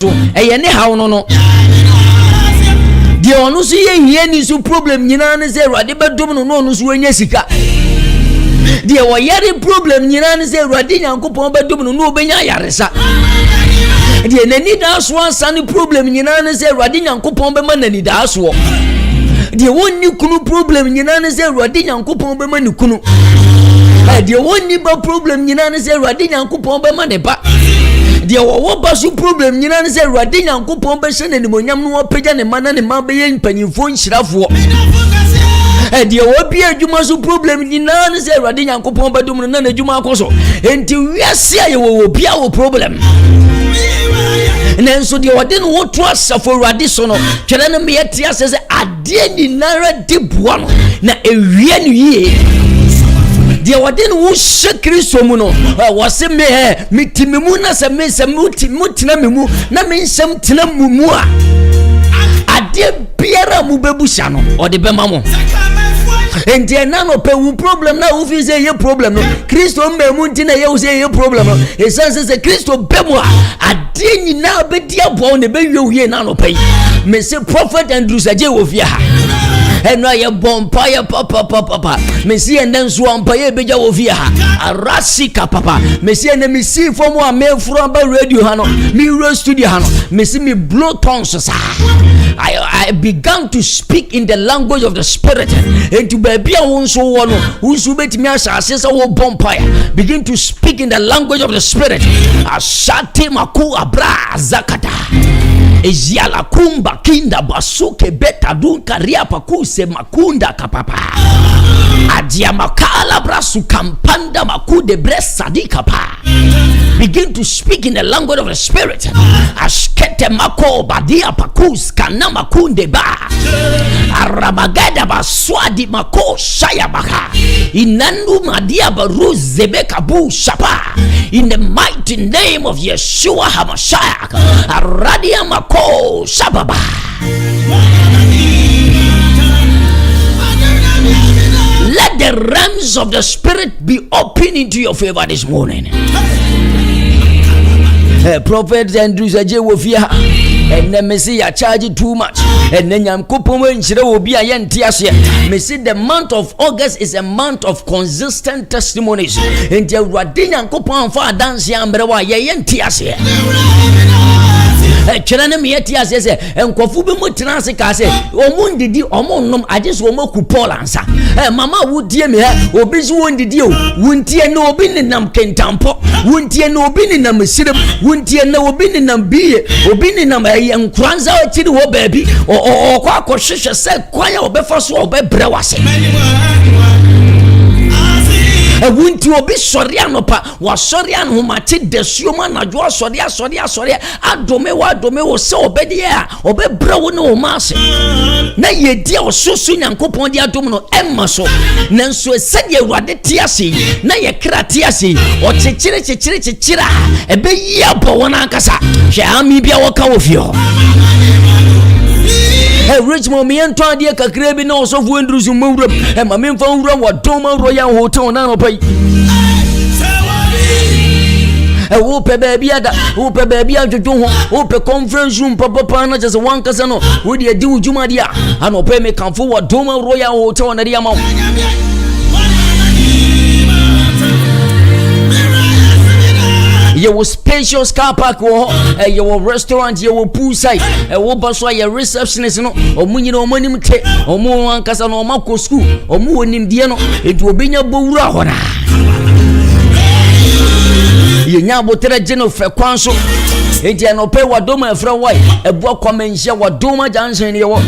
eye ne hawo no de onu so ye hie ni so problem nyina ne se Awurade bedom no onu so anya sika de wo yare problem nyina ne se Awurade Nyankopɔn bedom no obenya yaresa de nani da so ansane problem nyina ne se Awurade Nyankopɔn be ma nani da so de wonni kunu problem nyina ne se Awurade Nyankopɔn be ma ni kunu de wonni ba problem nyina ne se Awurade Nyankopɔn be ma ne ba de wo ba so problem nyina ne se Awurade Nyankopɔn be hye ne nimonyam no opagya ne ma na ne ma be ye mpanyimfo nhyirafo de wo bia adwuma so problem nyina ne se Awurade Nyankopɔn be dum no na adwuma akoso enti wiase aye wo bia wo problem nenso de wode no woto asafo Awurade so no twere ne me yete ase se ade ni nara de boa no na ewie no yie de wode no wo hye Kristo mu no wo se me timimu na se me se mutina me mu na me nsem tina mu a ade biara mu bebusa no ode bema mo enti na no pe wu problem na wo fi se ye problem no Kristo mbemu ntina ye wo se ye problem no esanse se Kristo bemu a ade nyina be dia bo ne be wie na no pe me se prophet Andrew saje wo fi ha eno ye bompa ye papa me si enden so ampa ye beja wo fi ha arasika papa me si ene me si fo mo amefro ba radio ha no me studio ha no me si me blow tongues sa I began to speak in the language of the spirit and to baby wonso wono wonso betimi asase sa wo bompa begin to speak in the language of the spirit ashate maku abra zakata eziala kumba kinda basuke beta dunka riapa kuse makunda kapapa adia makala brasu kampanda makude bresa dikapa. Begin to speak in the language of the spirit. Ashkete mako badia pakus kanama kunde ba arabagada baswadi mako shaya baka inandu madia baru zebeka bu shapa in the mighty name of Yeshua HaMashiach aradia mako shababa. Let the realms of the spirit be open into your favor this morning. Prophet Andrew saje wo fia and me say ya charge too much and then Nyankopon we nchire obi a ye ntia so me say the month of August is a month of consistent testimonies and Awurade Nyankopon fa dance ambre wa ye ntia so kyerane me yeti ase se enkofu be mutena ase ka se omundidi omonnom age so omoku Paul ansa mama wudie me obi so wondidi o wuntie na obi nenam kentampo wuntie na obi nenam sirem wuntie na obi nenam biye obi nenam enkranza otiri wo baabi okwa akohwehwe se kwan ya obefa so obebre wase wunti obi sori anopa wa sori anho mate desuoma na jo sori adome wo se obedi a obebre wo ne o mase na yedi a ososo Nyankopon di adom no emma so nanso esedi Awurade ti ase na ye kra ti ase o chechire ebe yi abo wona akasa hwe ami bia wo ka wo fio Richmond me ento ade kakra bi na osofu Andrew mawura ma me mfa wura wa Doma Royal Hotel na no pai wo pe baby ada wo pe baby adwodwo ho wo pe conference room papa na just one kasa no wo de adi wujuma dia ana pe me kanfo wa Doma Royal Hotel na dia ma your spacious car park your restaurant your poolside wo baso your receptionist no omunyi no omanim te omu ankasa no makọ school omu wonim die no edu obenya bowura hona yenya botere geno fe kwanso enti no pe wa Doma efra wai ebu akwamenhia wa Doma Junction ne wo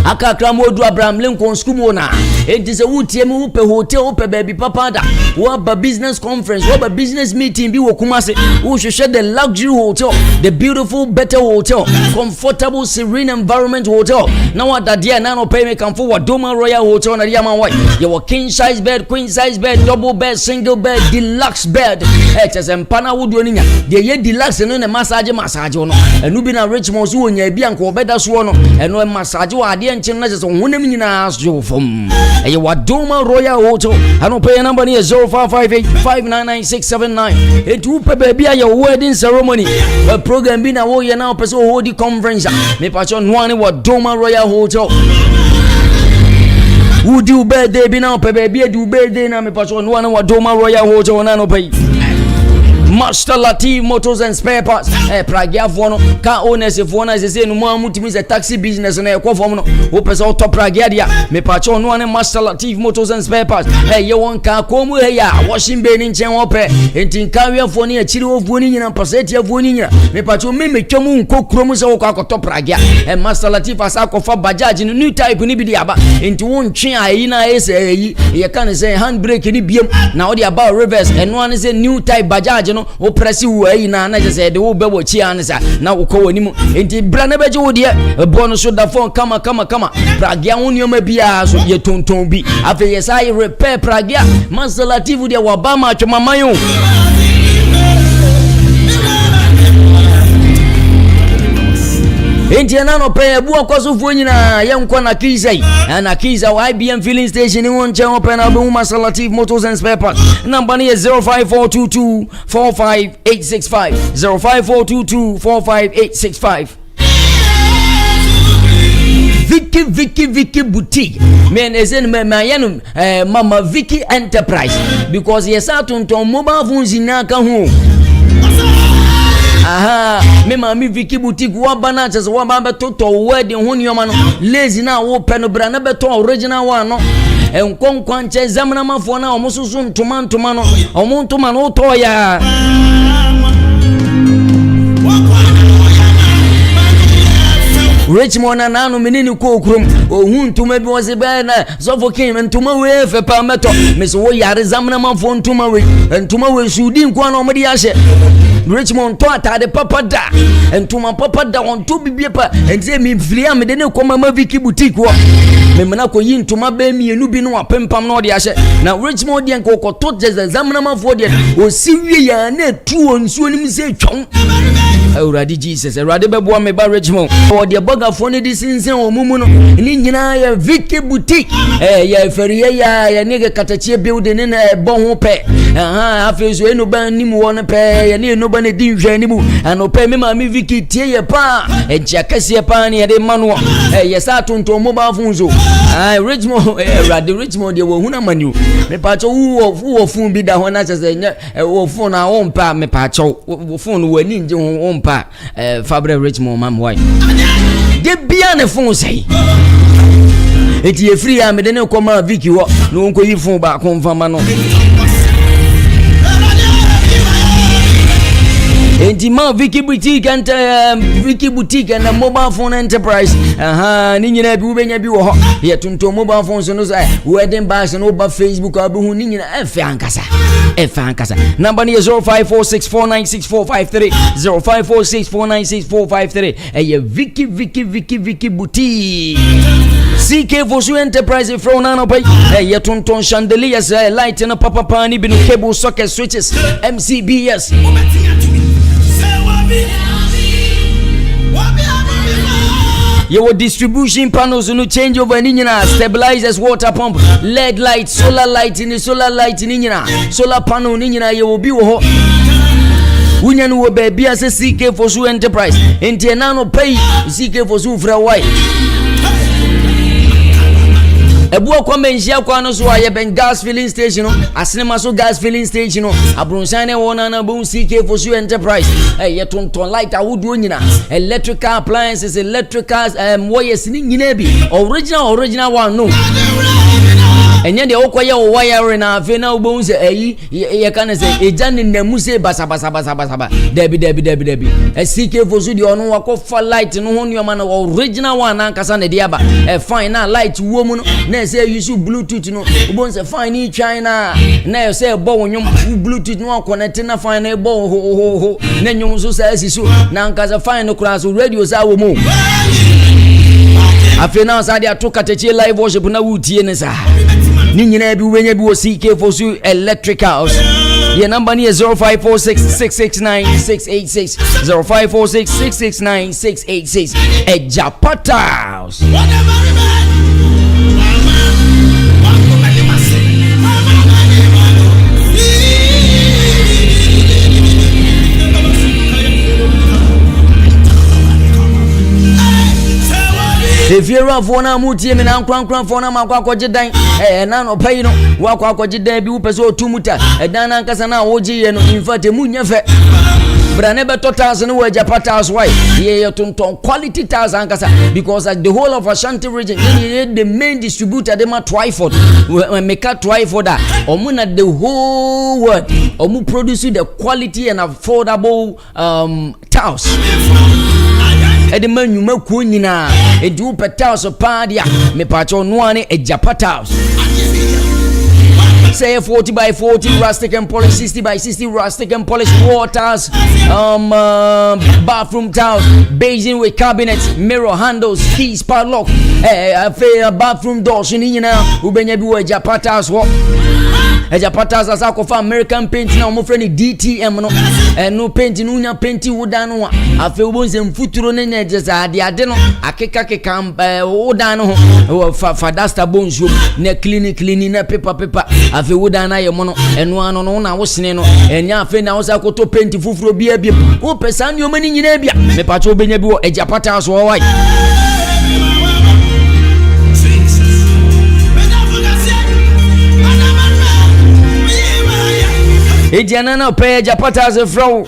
akakra modu Abraham Lincoln school mona enti se wutie me wo pe hotel wo pe baby papa da wo ba business conference wo ba business meeting bi wo Kumase wo hwehwe the luxury hotel the beautiful better hotel comfortable serene environment hotel na wada dia na no pay me kan for Doma Royal Hotel na dia man why your king size bed, queen size bed, double bed, single bed, deluxe bed it's empana wo do ninya de ye deluxe no na massage no enu bi na Richmond so wonya bi anko obeda so no enu massage wo ade nchen na so honem nyina so fom eye Wadoma Royal Hotel ano pay number ni 0558599679 etu pe baby aye wedding ceremony program bi na wo ye na person hold the conference me pa cho no ani Wadoma Royal Hotel who do birthday bi na pe baby do birthday na me pa cho no ani Wadoma Royal Hotel na no pay Master Latif Motors and Spare Parts Pragia fono car owners if one say no mo amutimi say taxi business na ekwo fom no wo pese o top Pragia dia me pa cho no an Master Latif Motors and Spare Parts ye won ka komu he ya washing bay ni nchen wo pe entin kawia fo ni achiri wo fo ni nyina paseti afo ni nyina me pa cho me twam nkokro mu se wo ka top Pragia Master Latif asa ko fa bajaj ni new type ni bi dia ba enti won twen ayi na ese ayi ye kan say handbrake ni biem na wo dia ba reverse eno an say new type bajaj no o press wo ayi na na say de wo be wo chi an sa na wo ko wani mu enti bra na beje wo de bo no so da phone kama Pragia wonioma bia so ye tonton bi afi ye sai repair Pragia Master Latif de wa ba ma twamaman enti na no pay ebu akosofuo nyina ye nkɔ na Kizai na Kizai IBM filling station ni won chen open na be Master Latif Motors and Spare Parts number is 054224585 054224585 Vicky boutique men esen me mayanum Mama Vicky Enterprise because yes atonton mobile phones na ka ho aha me mami Vicky boutique wa bana chese wa ba beto wedding ho nioma no lazy na wo pe no bra na beto original one no enkonkwan che zamna mafo na omususu ntoma no omuntoma no to ya Richmond na nanu menini ko okrum ohun ntoma bi wose be na suffocating ntoma we fe pa meto me so wo yare zamna mafo ntoma we sudi nkwa na omde ya hye Richmond to atade papa da entuma papa da on to bibie pa enze mi flia me de ne ko Mama Vicky boutique wo me mena ko yi ntuma ba mienu bi no apempam na ode ahye na Richmond de nko ko to je zamna mafo de o siwie ya na tu onsuo nim se twon Uradi Jesus uradi bebo me ba Richmond o de bogafo ne disinsen o mumu no ni nyina ya Vicky boutique ya feriye ya ne Katakyie building ne na bo ho pe afezo eno ba nimu won pe ya ne eno ba ne dinhwa nimu anope me Mami Vicky tie ye pa eja kase pa ne de manu ye sa tonton mobile phones o Richmond uradi Richmond de wo huna manu me pa cho wo phone bi da ho na chese nya wo phone na wo mpa me pa cho wo phone wo ni nje wo mpa Fabre Richmond mam why de bia ne phone sei eti e free am de ne ko ma Vicky wo no nko yi phone ba ko mfama no enti ma Vicky boutique and mobile phone enterprise ni nyina bi ubenya bi wo ho ye tonton mobile phones no say wedding bags no ba Facebook abu ni nyina efe ankasa number ni 0546496453 0546496453 Vicky boutique CK Vosu Enterprise from Nano Pay ye tonton chandeliers light na papa ni bi no cable socket switches MCBS your distribution panels no change over ninyina stabilizers water pump LED light solar light ninyina solar panel ninyina ye obi wo ho wunya no baby as CK Vosu Enterprise enti na no pay CK Vosu fra why ebu akwa menjia kwa no so aye ben gas filling station no asinema so gas filling station no abrunsan ne wona na bon CK Vosu Enterprise ye tonton light awudu nyina electrical appliances electricals wires ni nyina bi original one no enye de okoye wo wire na afi na obon se ye kan se ejane namu se basa debi CK Vosu de ono wako fa light no ho nyoma na original one ankasa ne de aba fine na light wo mu no na say use Bluetooth no obon se fine ni China na say bo wonyom Bluetooth no connect na fine na bo ho na nyom so sa asiso na ankasa fine no kura so radio sa wo mu afi na sa de atoka Katakyie live worship na wutie ne sa ni nyina bi wenya bi wo CK Vosu Electricals your number ni 0546669686 0546669686 Ejapata if you're a phone, I'm muting and I'm crank for a maquacojidan, and I'm not paying Waquacojidan, be Upeso Tumuta, and Dana Casana Oji, and in fact, a Munya. But I never thought I was in the Japatas wife. Yeah, to quality tires because like the whole of Ashanti region, the main distributor, they are Twyford. When make a Twyford that, or at the whole world, or produce the quality and affordable towels. And the man you make kunina, a duper towels of Padia, me patron one a Japatas. Say 40 by 40 rustic and polish, 60 by 60 rustic and polished waters, bathroom towels, basin with cabinets, mirror handles, keys, padlock, bathroom doors, Ubenyabu Japatas walk. Japatas as I American paint now, my friend DTM no, and no painting, no painting woodano. I feel once and futuro in edges, the adeno, a kekake camp, odano, fadasta bones, ne cleaning, paper. I feel woodana, mono, and one on I was neno, and ya fin I was a koto painting fufro beer, who pesan your money in Abia, me patrol benebu, a Japatas or white. Ejanana pay Japatas a fro.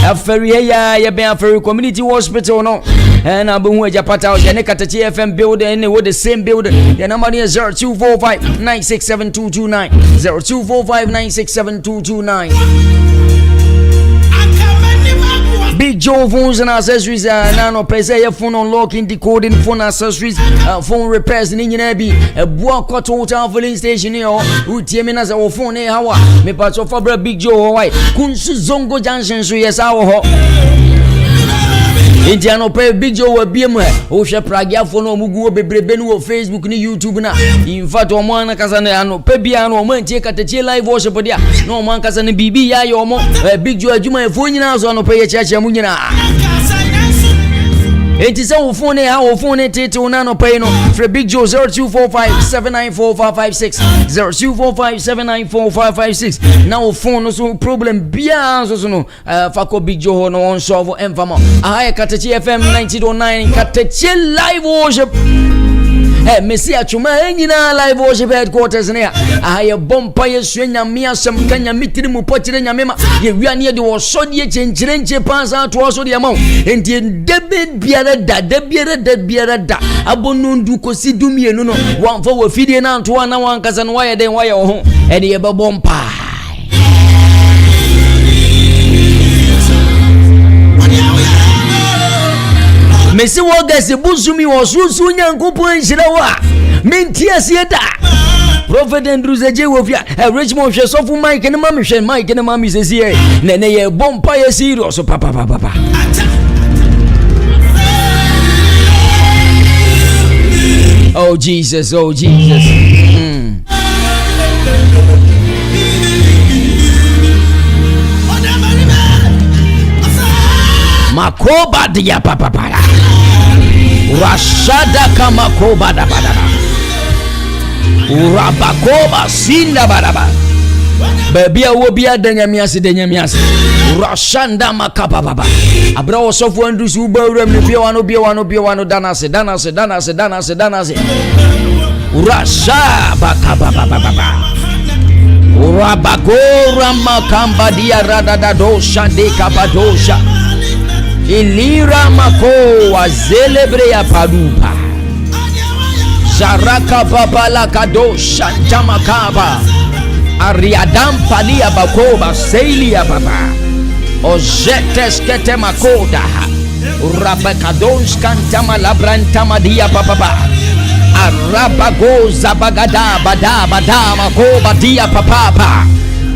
A ferry, ya be a ferry community hospital no. And I been with Japata, the Katakyie building, with the same building. The number is 0245 967229. 0245 967229. Big Joe phones and accessories, nano pay phone unlocking, decoding phone accessories, phone repairs in Indianabi, a Boaco total filling station here, who Tiaminas or phone a hour, me parts of Fabra Big Joe White, Kunsu Zongo Junction, so yes, our Indiano pay Big Joe will be a Osha Pragia phone or Mugu, Bebenu, Facebook, YouTube. In fact, Omana Casano, Pebiano, man, take at the chill live worship. No man Casan BB, Yayomo, Big Joe, Juma, Funinas on pay a church. It is our phone, our phone, to Nano Payno, for Big Joe 0245 794 556 0245 794 556. Now, phone no problem, Bias, no, Fako Big Joe, no one solve Enfamo. I Katakyie 90.9, Katakyie live worship. Messi Achuma, live worship headquarters near. I have Bompire Swenya Mia, some Kanya Mitimu Potin Yamema. We are near the Wasodia change pass out to also the amount. And the Debit Biara da Abonun Duko Sidumi no one for feeding out to one cousin wire then wire home. And the Bompa. Messi Wagas, the Busumi was Rusunya Kupu and Shirawa. Mintia Sieta. Prophet Andrew Zajewofia, a Richmond Shasofu Mike and Mike and Mammy says here. Nene Bompire Serious, Papa. Oh Jesus. Makoba dia papa. Rashada kama koba da badaba. Urabakoba sinda badaba. Bebia wobia denyamiasi. Rashanda makapa baba. Abra osofu Andrews uberem ne bia wano danase. Rasha bakaba baba. Urabagora makamba dia radada dosha de kabadosha. Ilira mako wa zelebrea padupa. Zaraka babala kadosha jamakaba. Ariadam palia bakoba sailia baba. Ojetes kete makoda. Rabakadons kantama labrantama dia baba. Arabago zabagada bada makoba dia papa.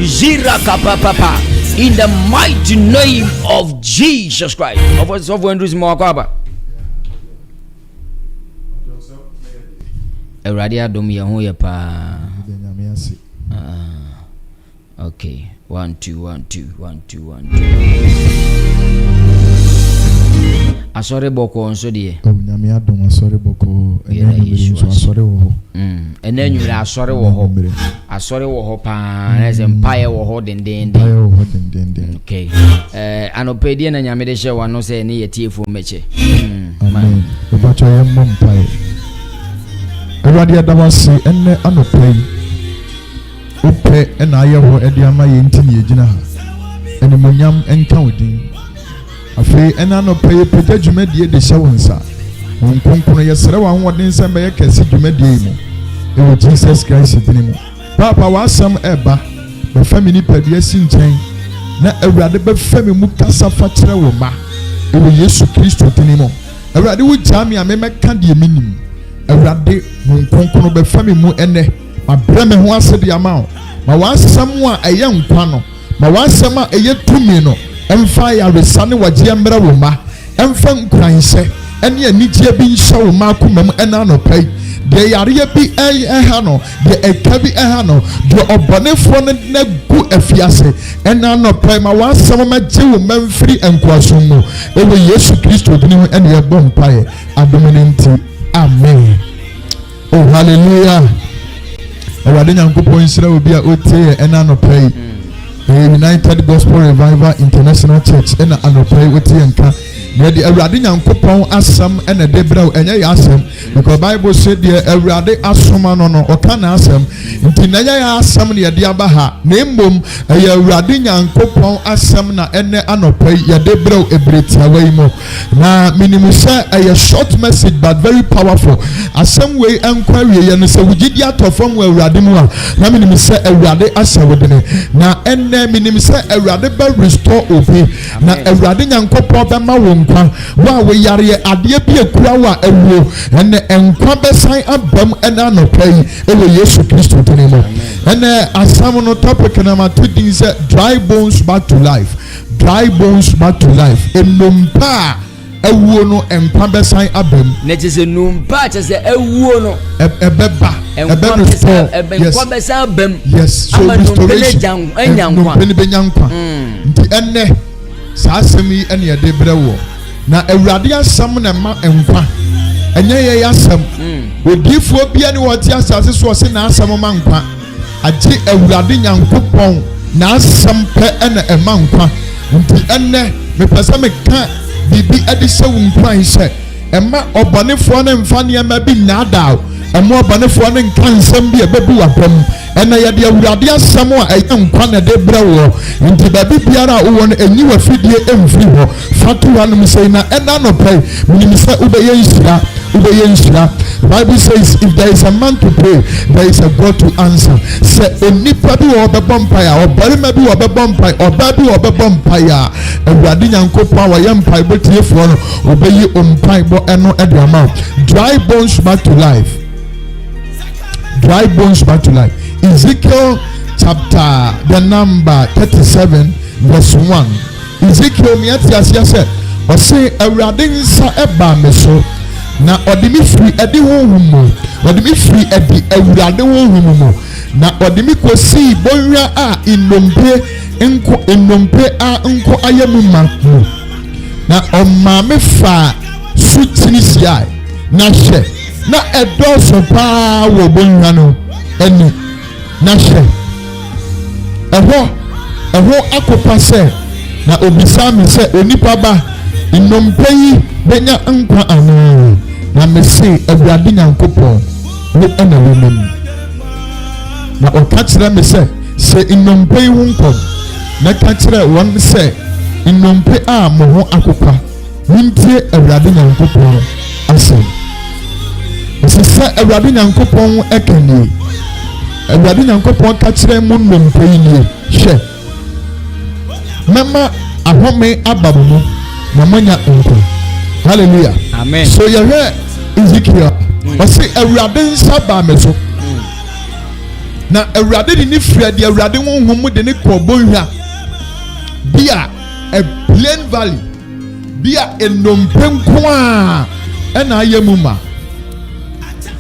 Zira papa. In the mighty name of Jesus Christ. Of Andrews Mwakaba. Eradia domi yahoye pa. Okay. 1 2. Asore boko nso die. Nyame adom asore boko enenyu asore wo ho. Enenyu asore wo ho. Asore wo ho pa, na empire wo ho denden. Okay. Anopedie na nyame de hye wano se ne yetie fu meche. Amen. Eba macho yɛ mmɔ mpae. Awurade adawase ene anopai. Ope ena ayɛ hɔ ɛde ama yɛ nti ne yɛgyina ha. Ɛne monyam ɛnka odin. Afei ena anopai pagya dwumadie de hyɛ wo nsa. Wo nkonkron yɛsrɛ wo ahoɔden sɛ bɛyɛ kɛse dwumadie mu. Ɛwɔ Jesus Christ din mu. Papa wasɛm ɛba. Bɛfa me nipadua si nkyɛn. Na Awurade bɛfa me mu kasa fa kyerɛ wo ma. Ɛwɔ Yesu Kristo din mu. Awurade wo gyaa me a memɛka deɛ menim. Awurade wo nkonkron bɛfa me mu ɛnɛ. Ma brɛ me ho ase de ama wo. Ma wasɛm a ɛyɛ nkwa no. Ma wasɛm a ɛyɛ tumi no. Ɛmfa yaresa ne wagye mmerɛ wo ma. Ɛmfa nkuranhyɛ ɛne anigye bi nhyɛ wo ma akoma mu ɛna anɔpa yi. Deɛ yareɛ bi ɛha no, deɛ ɛka bi ɛha no, deɛ ɔbɔnefoɔ no na gu afiase ɛna anɔpa yi ma wasɛm mɛgye wo ma mfiri nkoasom mu. Ɛwɔ Yesu Kristo din mu ɛne yɛbɔ mpaeɛ adom ne nti. Amen. Oh hallelujah. Awurade Nyankopɔn nhyira obi a otie yɛ ɛna anɔpa yi. United Gospel Revival International Church ɛna anɔpa yi otie nka. Yɛde Awurade Nyankopɔn asɛm ɛna de brɛ ɛnyɛ yɛ asɛm. Because Bible say deɛ Awurade asoma no no ɔka na asɛm. Nti na yɛ asɛm ne yɛde aba ha. Na mmom ɛyɛ Awurade Nyankopɔn asɛm na ɛnɛ anɔpa yi yɛde brɛ ebretiawa yi mu. Na minimu sɛ ɛyɛ short message but very powerful. Asɛm wei ɛnkɔ awie yɛ no sɛ wogidi atɔ fam wɔ Awurade mu a na minimu sɛ Awurade ahyɛ wo dene. Na ɛnɛ minimu sɛ Awurade bɛ restore obi. Na Awurade Nyankopɔn bɛma wo nkwa. Wa we yare adeɛ bi ekura wa awuo ɛnɛ nkwa bɛsan abam ɛna anɔpa yi ɛwɔ Yesu Kristo din mu. Ɛnɛ asam no topic na ma to din sɛ dry bones back to life. Dry bones back to life. Enumpa awuo no nkwa bɛsan abam. Na kyerɛ sɛ numpa kyerɛ sɛ awuo no ɛbɛba ɛbɛ restore. Nkwa bɛsan abam. Yes, so restoration. Nkwa nti ɛnɛ saa asɛm yi ɛne yɛde brɛ wɔ. Na Awurade asɛm na ma nkwa ɛnyɛ yɛ asɛm. Odiifoɔ bia ne wɔte asase so ɔse na asɛm ma nkwa. Agye Awurade Nyankopɔn na asɛm pɛ ɛna ɛma nkwa. Nti ɛnɛ mepɛ sɛ meka biribi ɛde hyɛ wo nkwan hyɛ ɛma ɔbɔnefoɔ ne mfa nneɛma bi nnaadaa. Ɛma ɔbɔnefoɔ ne nka nsɛm bi ɛbɛbu w'apam. Ɛna yɛde Awurade asɛm a ɛyɛ nkwa na ɛde brɛ wɔ. Nti baabi biara a wowɔ no ɛnyi w'afidie ɛmfiri hɔ. Fatu hanom sɛ na ɛna anɔpa yi menim sɛ wobɛyɛ nhyira. Bible says if there is a man to pray there is a God to answer. Sɛ onipa bi wɔ ɔbɛbɔ mpaeɛ a ɔbarima bi wɔ ɔbɛbɔ mpaeɛ ɔbaa bi wɔ ɔbɛbɔ mpaeɛ a Awurade Nyankopɔn a wɔyɛ mpaebɔ tiefoɔ no ɔbɛyi mpaebɔ ɛno ɛde ama wo. Dry bones back to life. Dry bones back to life. Ezekiel chapter the number 37 verse 1. Ezekiel miati asia sɛ ɔse Awurade nsa ɛba me so na ɔde me firi ɛde honhom mu. Ɔde me firi ɛde Awurade honhom mu na ɔde me kɔsii bɔnhwa a nnompe a nko ayɛ mu ma mu. Na ɔmaa me fa sutini siae na hwɛ na ɛdɔɔso paa wɔ bɔnhwa no ani na hwɛ ɛhɔ akɔpa sɛ na obisa me sɛ onipa ba nnompe yi bɛnya nkwa anaa. Na me se Awurade Nyankopɔn wo ɛna wo nim. Na ɔka kyerɛ me sɛ nnompe yi ho nkɔm na ka kyerɛ wɔn sɛ nnompe a mo ho akɔpa muntie Awurade Nyankopɔn asɛm. Ɛsɛ sɛ Awurade Nyankopɔn ɛka nie. Awurade Nyankopɔn ka kyerɛ mo nnompe yi nie. Hwɛ mɛma ahome aba mo mu na moanya nkwa. Hallelujah. Amen. So yɛhwɛ Ezekiel ɔse Awurade nsa baa me so. Na Awurade de ne firi de Awurade honhom mu de ne kɔ bɔnhwa bi a plain valley bi a nnompe nko a ɛna ayɛ mu ma.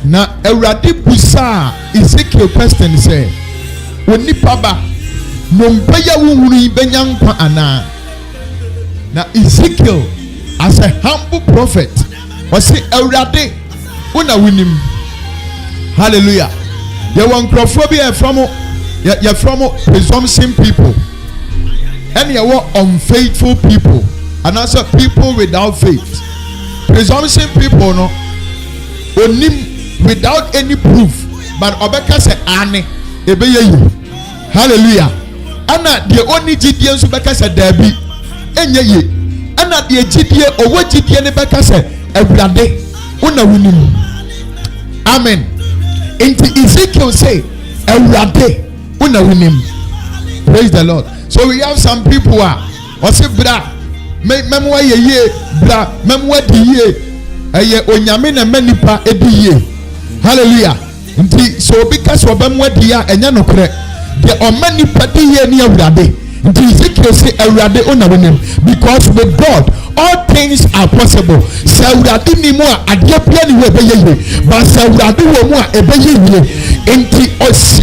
Na Awurade busa Ezekiel question sɛ onipa ba nnompe yɛ wohuru yi bɛnya nkwa anaa. Na Ezekiel as a humble prophet ɔse Awurade wona wonim. Hallelujah. Yɛwɔ nkurɔfoɔ bi yɛfrɛ mo presumption people ɛne yɛwɔ unfaithful people anaasɛ people without faith. Presumption people no onim without any proof, but obeka say ane ebeye yi. Hallelujah. Ana the only GDN so beka say dabi enye yi. Ana the GDN owo GDN beka say Ewurade una winim. Amen. Into Ezekiel say Ewurade una winim. Praise the Lord. So we have some people who are say bra memwa ye bra memwa di ye eye onyame na manipa edi ye. Hallelujah. Nti so because obemwa di ya enya nokre the omanipa di ye ni Ewurade. Nti Ezekiel say Ewurade una winim, because with God all things are possible. Ewurade ni mo ade pia ni we beye ye, but Ewurade wo mo ebeye ye. Enti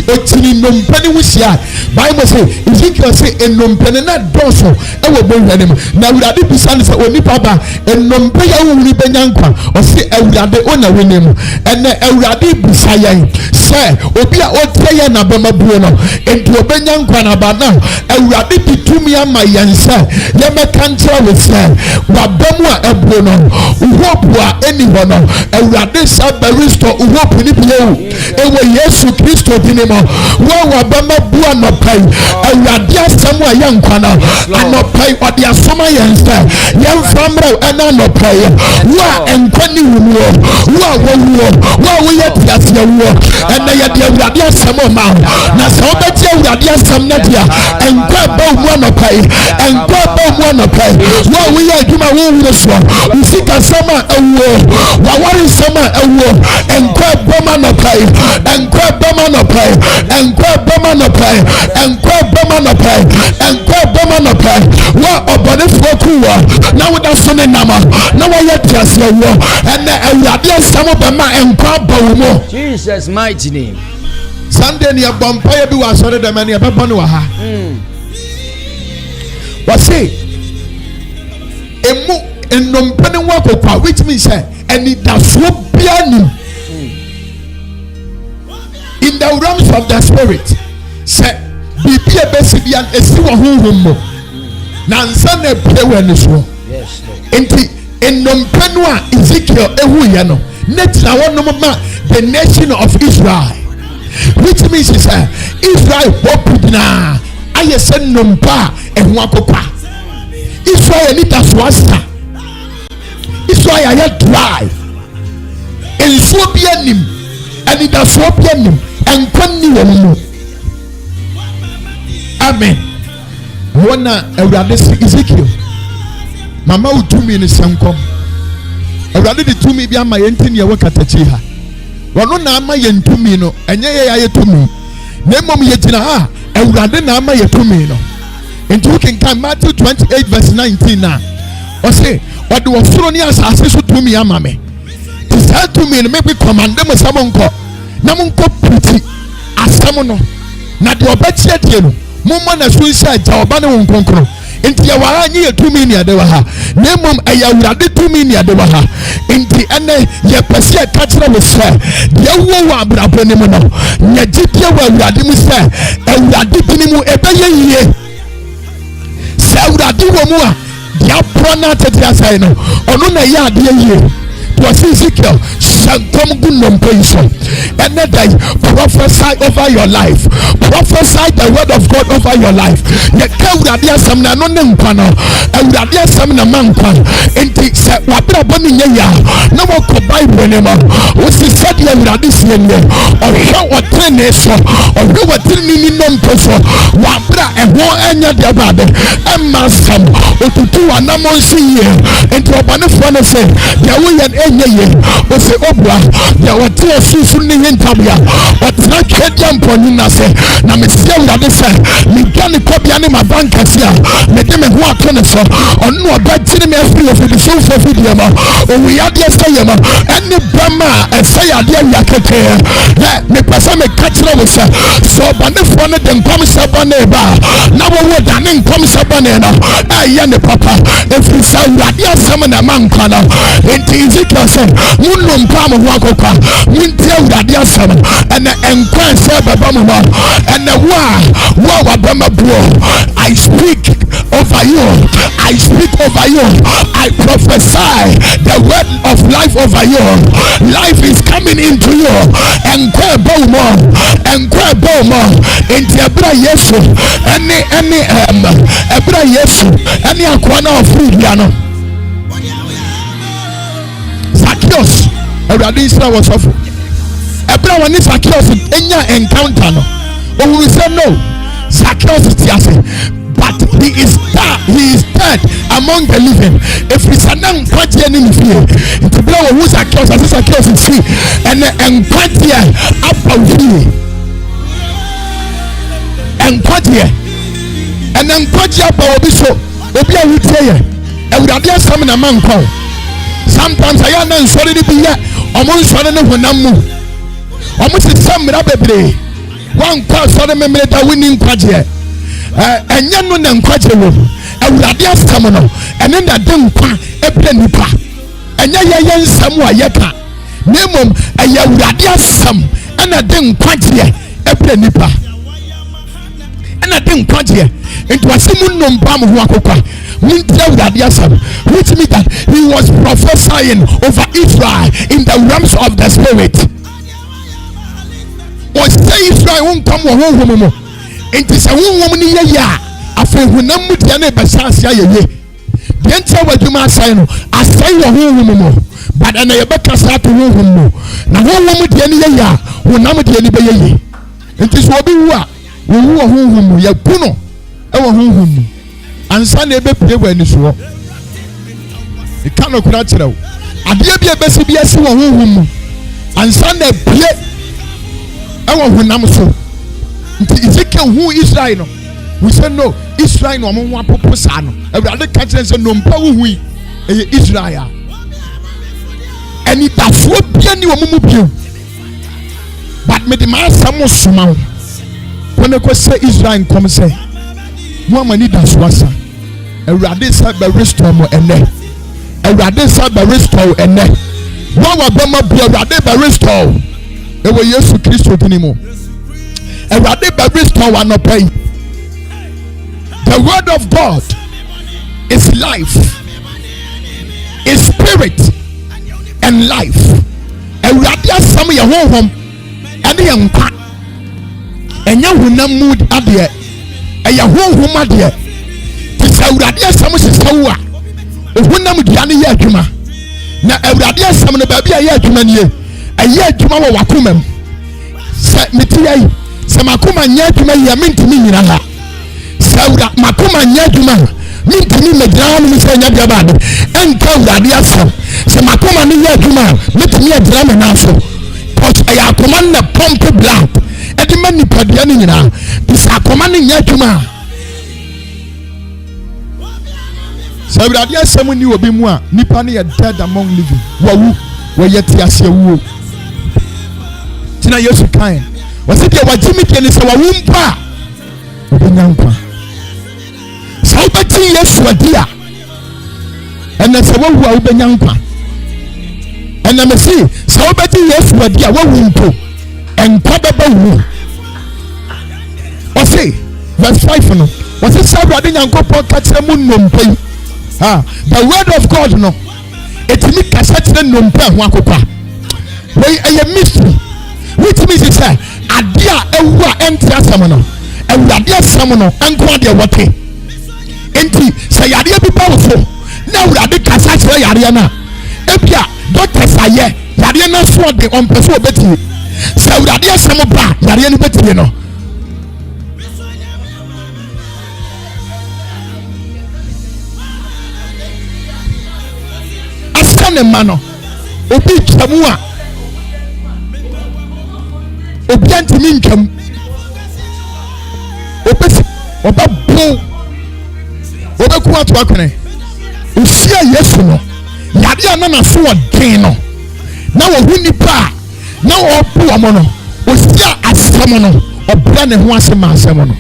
otini nompani wusia. Bible say Ezekiel say enompani na doso ewo bonwanem. Na Ewurade bisa ne say onipa ba enompe ya wuri benyankwa. O say Ewurade ona wenem. Ene Ewurade bisa yan say obi a otie na bamabuo no enti obenyankwa na ba na Ewurade bitumi ama yan say ye meka ntra we say wabamu a ebro no hope a eni ho no Ewurade sa baristo hope ni bio ewo Yesu Kristo dinimo wo wabamabu anopai Ewurade asem a yankwana anopai odi asoma yense yemfamra ena anopai wo enkwani wuwo wo ye tiase wo ena ye de Ewurade asem ma na se obeti Ewurade asem na dia enkwa ba wo anopai wo ye adwuma wo so usika sama ewo wawari sama ewo enkwa ba ma anopai enkwa ba ma anopai wo obone fokuwa na wo da so ne nama na wo ye tiase wo ena Ewurade asem ba ma enkwa ba wo mo Jesus mighty name. Sunday ni abompaye bi wa sore de mani e bebo ne wa ha wase emu enompene wa kokwa, which means any daso bianim in the realms of the spirit say bibi ebesibian esi wo honhom mo na nsa na epewe ne so. Yes Lord. Enti enompene a Ezekiel ehu ye no netina wonom ma the nation of Israel, which means Israel wopudina ayese nompa ehu akokwa. Israel ni daswasta, Israel ya dry ensuo bianim ani daswo bianim enkwani wo mu. Amen. Wona Ewurade Ezekiel mama utumi ni sankom Ewurade di tumi bi ama yentini ye Katakyie ha wono na ama yentumi no enye ye ya yetumi na emom ye gina ha Ewurade na ama yetumi no. Into we can Matthew 28 verse 19 na o say ode wo furo ni asase so tumi ama me ti sa tumi no make command them samonko na monko puti asam no na de obachie tie no momma na so nsia ja oba ne won konkro enti ya wa anyi tumi ni ade wa ha na mom aya Ewurade tumi ni ade wa ha enti ene ye pese ka kire wo se de wo wa abrabo ni mo no nya gidie wa Ewurade mu se Ewurade bini mu ebeye yie se Ewurade wo mu a dia prona tetia sai no ono na ya ade yie to Ezekiel shantom gunom pension and then prophesy over your life, prophesy the word of God over your life. Ye Ewurade asem na no ne nkwa no Ewurade asem na mankwa enti se wabra boni nye ya na wo ko Bible ne ma wo si said ye Ewurade sie ne ohwe otrene so ohwe wotrene ni nompo so wabra eho enya de babe emma sam otutu anamon siye enti obane fo ne se ya wo ye enye ye o se obra ya wote susu ni hintabia otra kedia mponi na se na me se Ewurade se me gane kobia ne ma banka sia me de me ho atone so onu oba tiri me afiri ofidi so fo fidi ma o wi ade se ye ma ene bama ese ya de ya keke me pese me kachira wo se so bane fo ne de nkom se bane ba na wo wo da ne nkom se bane na aye ne papa efiri sa Ewurade asem na mankwa na enti Ezekiel se munno mpa mo ho akokwa munti Ewurade asem ene enkwan se baba mo ene wa bama buo I speak over you, I I speak over you. I prophesy the word of life over you. Life is coming into you. Enkwe bomo into ebra Yesu. Any ebra Yesu. Any akwana ofridiano. Zacchaeus. Everybody Israel was awful. Ebra wani Zacchaeus enya encounter no. But we say no. Zacchaeus is tiase. But he is dead among the living. If it's an unquantified enemy fear, to blow who's a curse, as a curse is free, and unquantified up of you. Unquantified and unquantified power be so. Obi a retire, and we are there some in a man call. Sometimes I am not sorry to be here, almost sorry to know. Almost some rabbi. One call sorry memory that winning quadrier. And you know them quite a room, and we are there some no, and then that don't qua a plenipa, and ya somewhere yaka. Name a ya radia some, and I didn't quite here a plenipa, and I didn't quite here. It was Simon Numbam Wakoka, Mintel Radia some, which means that he was prophesying over Israel in the realms of the spirit. Or say Israel won't come home. Enti se woman ye ya afa hunam mutia na besansia ye de ntia wadwuma asai no asai wo honhom mo but na ye beka sa to honhom no na honhom de ne ye ya hunam de ne be ye enti so obi wu a wo honhom ya kuno e wo honhom ansa na ebe pie wani so e kan okura kire wo ade bia besi bia si wo honhom ansa na pie e wo hunam so. Ezekiel who Israel no, we say no Israel no mo wa poposa no every catch say no mpa hu Israel and it that so bia ni wo mu bio but me the man samo suma when they say Israel come say mo mani da so asa every say be restore mo ene every say be restore ene wo wa be ma bio every be restore e wo Yesu Kristo dinimo. The word of God is life, is spirit and life. And we are some of your home and the young part and your mood at the and your home at the to say that some is so when I'm Diana Yakuma. Now, I some of the baby a Yakuman a year tomorrow Wakumem set me. Samakuma nyatuma ya minti mimi nala. Saura makuma nyatuma minti mimi medrama mimi sanya biabado. Enka uradia sam. Samakuma ni nyatuma minti mimi drama naso. But aya komanda pompe blood. Edi mani padia ni nyina. Bisa komanda nyatuma. Saura dia samu ni obi mu a nipa ne dead among living. Wawu wo yeti ase wuo. Tina Yesu kan. Was it your Jimmy Kenny Sawumpa? Danquah. Saubati, yes, what dear. And that's a one who are Danquah. And I may see, Saubati, yes, what dear, what wimpo, and probable. Or say, verse 5. Was it Sabra Danquah catch a moon pay? The word of God, no. It's me cassette and numpa wakopa. Why a mystery, which means it's adia ewa entra samono ewuade samono enko de wote enti se yare bi bawfo na ewuade kasa kire yare na ebia doctor saye yare na so de on person obeti se ewuade samo ba yare ni beti no asane mano obi twamu a obianti minkam obesi obabu obeku atu akene ofia Yesu no yade na na so odin no na wo hu nipa na wo bu omo no ofia asem no obra ne ho asem asem no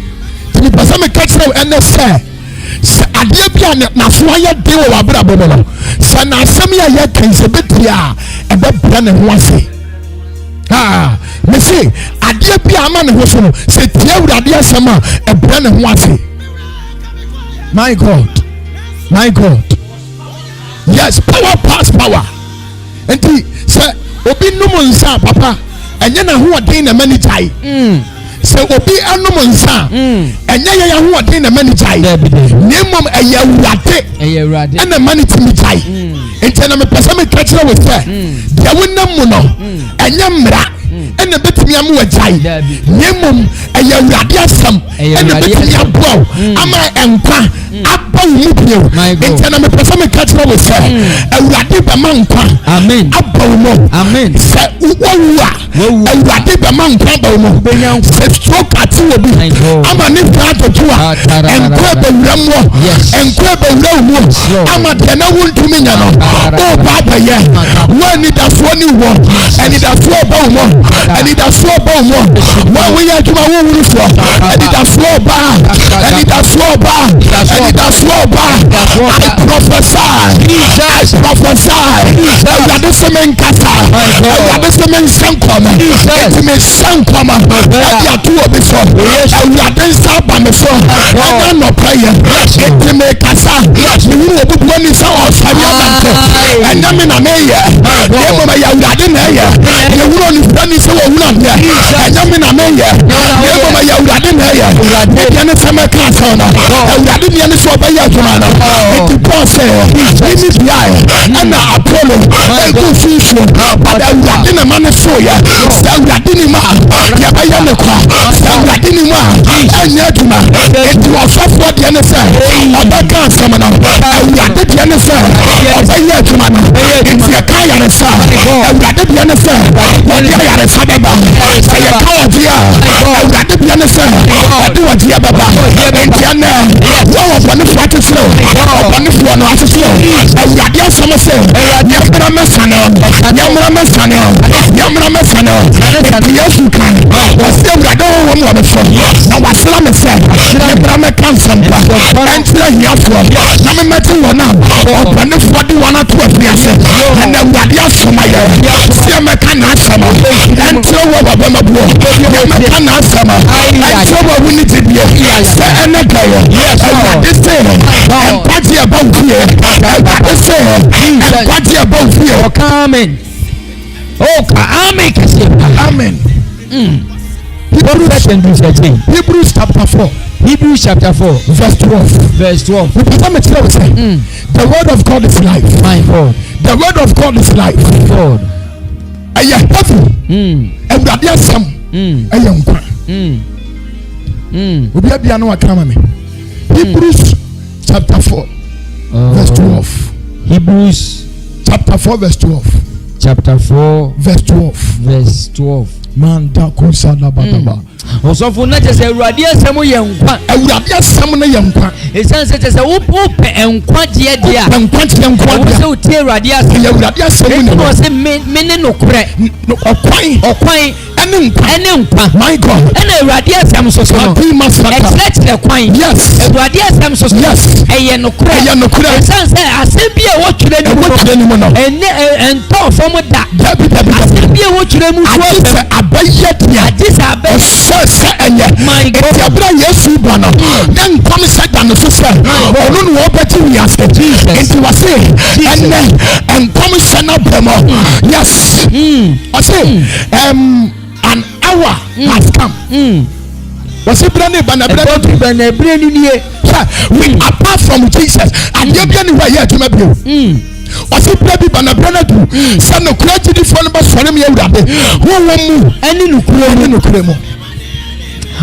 timi pasa me catch now ene se ade bia na so aye de wo abra bobo no se na asem ya ye kan se betia e be bra ne ho asem me say ade bia ama ne ho so no se tie urade asem a e bra ne ho asem. My God, My God. Yes, power pass power. Enti say obi numu nsa papa enye na ho odin na mani jai. Say obi anumu nsa enye ya ho odin na mani jai. Nemom eye awurade ena mani timi jai. Enti na me pese me kachira we say dia wonam mu no enye mra ena betimi am wajai. Nemom eye awurade asam ena betimi abo ama enkwa aba mu bio. Enti na me pese me kachira we say awurade ba mankwa. Amen. Aba mu. Amen. Say uwa awurade ba mankwa ba mu. Say stroke ati obi ama ne fa to tuwa enkwa ba wuramo enkwa ba wuramo ama de na wuntumi nya no o ba ba ye wani da so ni wo eni da so ba wo eni da so ba wo wa we ya tuma wo wuru so eni da so ba eni da so ba eni da so ba I prophesy that the semen kasa that the semen sankoma that me sankoma that ya tu obi so that the saba me so that no prayer that me kasa me wu obi bo ni sa osanya banto enya me na me ye ye mo ma ya urade na ye ye wu ni fa ni so wu na ye enya me na me ye ye mo ma ya urade na ye ye ne sama kasa na urade ni ne so ba ya tuma na it boss this is why ana Apollo go fish but urade na man so ya urade ni ma ya ba ya ne kwa urade ni ma enya tuma it was for the ne say oba kan sama na urade de ne say oba ya tuma na it ya kan ya ne say urade de ne say oba ya ne say baba say ya kan dia urade de ne say ade wa dia baba entia na wo wa ne flat slow oba ne flo no asese urade asama say nyamra mesano yesu kan wasi urade wo mo be so na wasla me say nyamra me kan sampa entia hiafo na me meti wona oba ne flo de wona to afiase na urade asama ye sia me kan asama entia wo baba mabuo me kan asama entia wo wini tibie say enagayo urade say empati about here urade say empati about here amen. Amen. Hebrews chapter 4. Hebrews chapter 4 verse 12. Verse 12. The word of God is life. My God. The word of God is life. My God. Aya heavy. Everybody has some. Aya nkwa. Obi abia no akama me. Hebrews chapter 4 verse 12. Hebrews chapter 4 verse 12. Chapter 4 verse 12. Verse 12. Man da kusala badaba. Osofo na chese awurade asem ye nkwa. Awurade asem na ye nkwa. Esan se chese wo pe enkwa de de a. Enkwa de nkwa de. Wo se utie awurade asem. Awurade asem ni. Wo se me ne nokure. Okwan ene nkwa. My God. Ene awurade asem so so. Exactly kwan. Yes. Awurade asem so so. Yes. Eye nokure. Esan se asem bia wo twere ni mo no. Ene ento fo mo da. Asem bia wo twere mu so. Abaye dia. Adisa abaye. My God. Abra Yesu bana. Then come Satan so say. Onu no obeti wi ase. Enti wase and come Satan bremo. Yes. I say an hour has come. Wase brane bana brane nie. We apart from Jesus and you be anywhere here to make you. Wasi baby bana brana du sa no kura gidi fo no ba sore me awurade wo mu ani nukure mu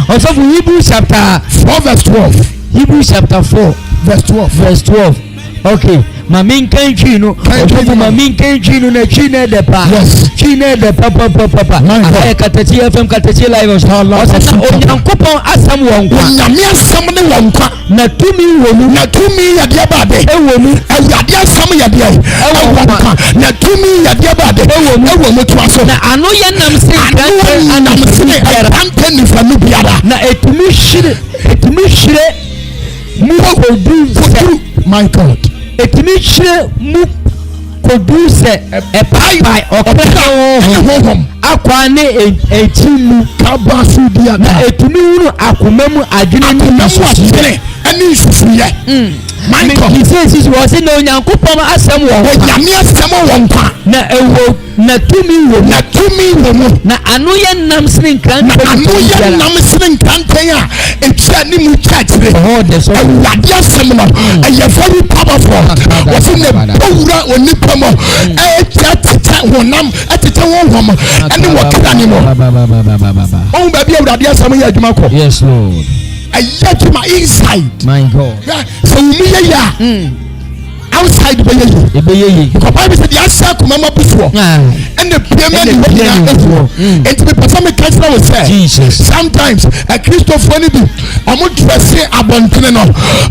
also for Hebrews chapter 4 verse 12. Hebrews chapter 4 verse 12. Okay, mami kan twi no also mami kan twi no na twi na de pa. Yes, twi na de pa. Aya katakyiefm katakyi live Allah onyankopon asam wonkwa nyame asam ne wonkwa na tumi womu ya de bade ewomu awurade asam ya de wonkwa na tumi ya de bade ewomu to aso na ano ye nam se anam se anteni fa no biara na etumi hire mu produce. My God. Etumi hire mu produce by okra akwa ne etimu kabasu dia na etumi wuru akomam adwene ni asosire any suye. He says he was in no Yankupon asem wo. Nyame asem wo nkwa. Na ewo na tumi wo. Na tumi wo mu. Na anu ye nam sene nkran. Anu ye nam sene nkran a etwa ni mu church re. Oh, the so. Awurade asem no eye very powerful. What in the powura onipa mo. Etwa tete honam, etete honhom. Ene wo kra ni mo. On ba bi awurade asem ye adwuma ko. Yes, Lord. I get to my inside. My God. Yeah. So me outside be ye. Because Bible said the answer come up before. And the payment and to be performed cancer was said. Jesus. Sometimes a Christopher when be I'm not dressing abandoned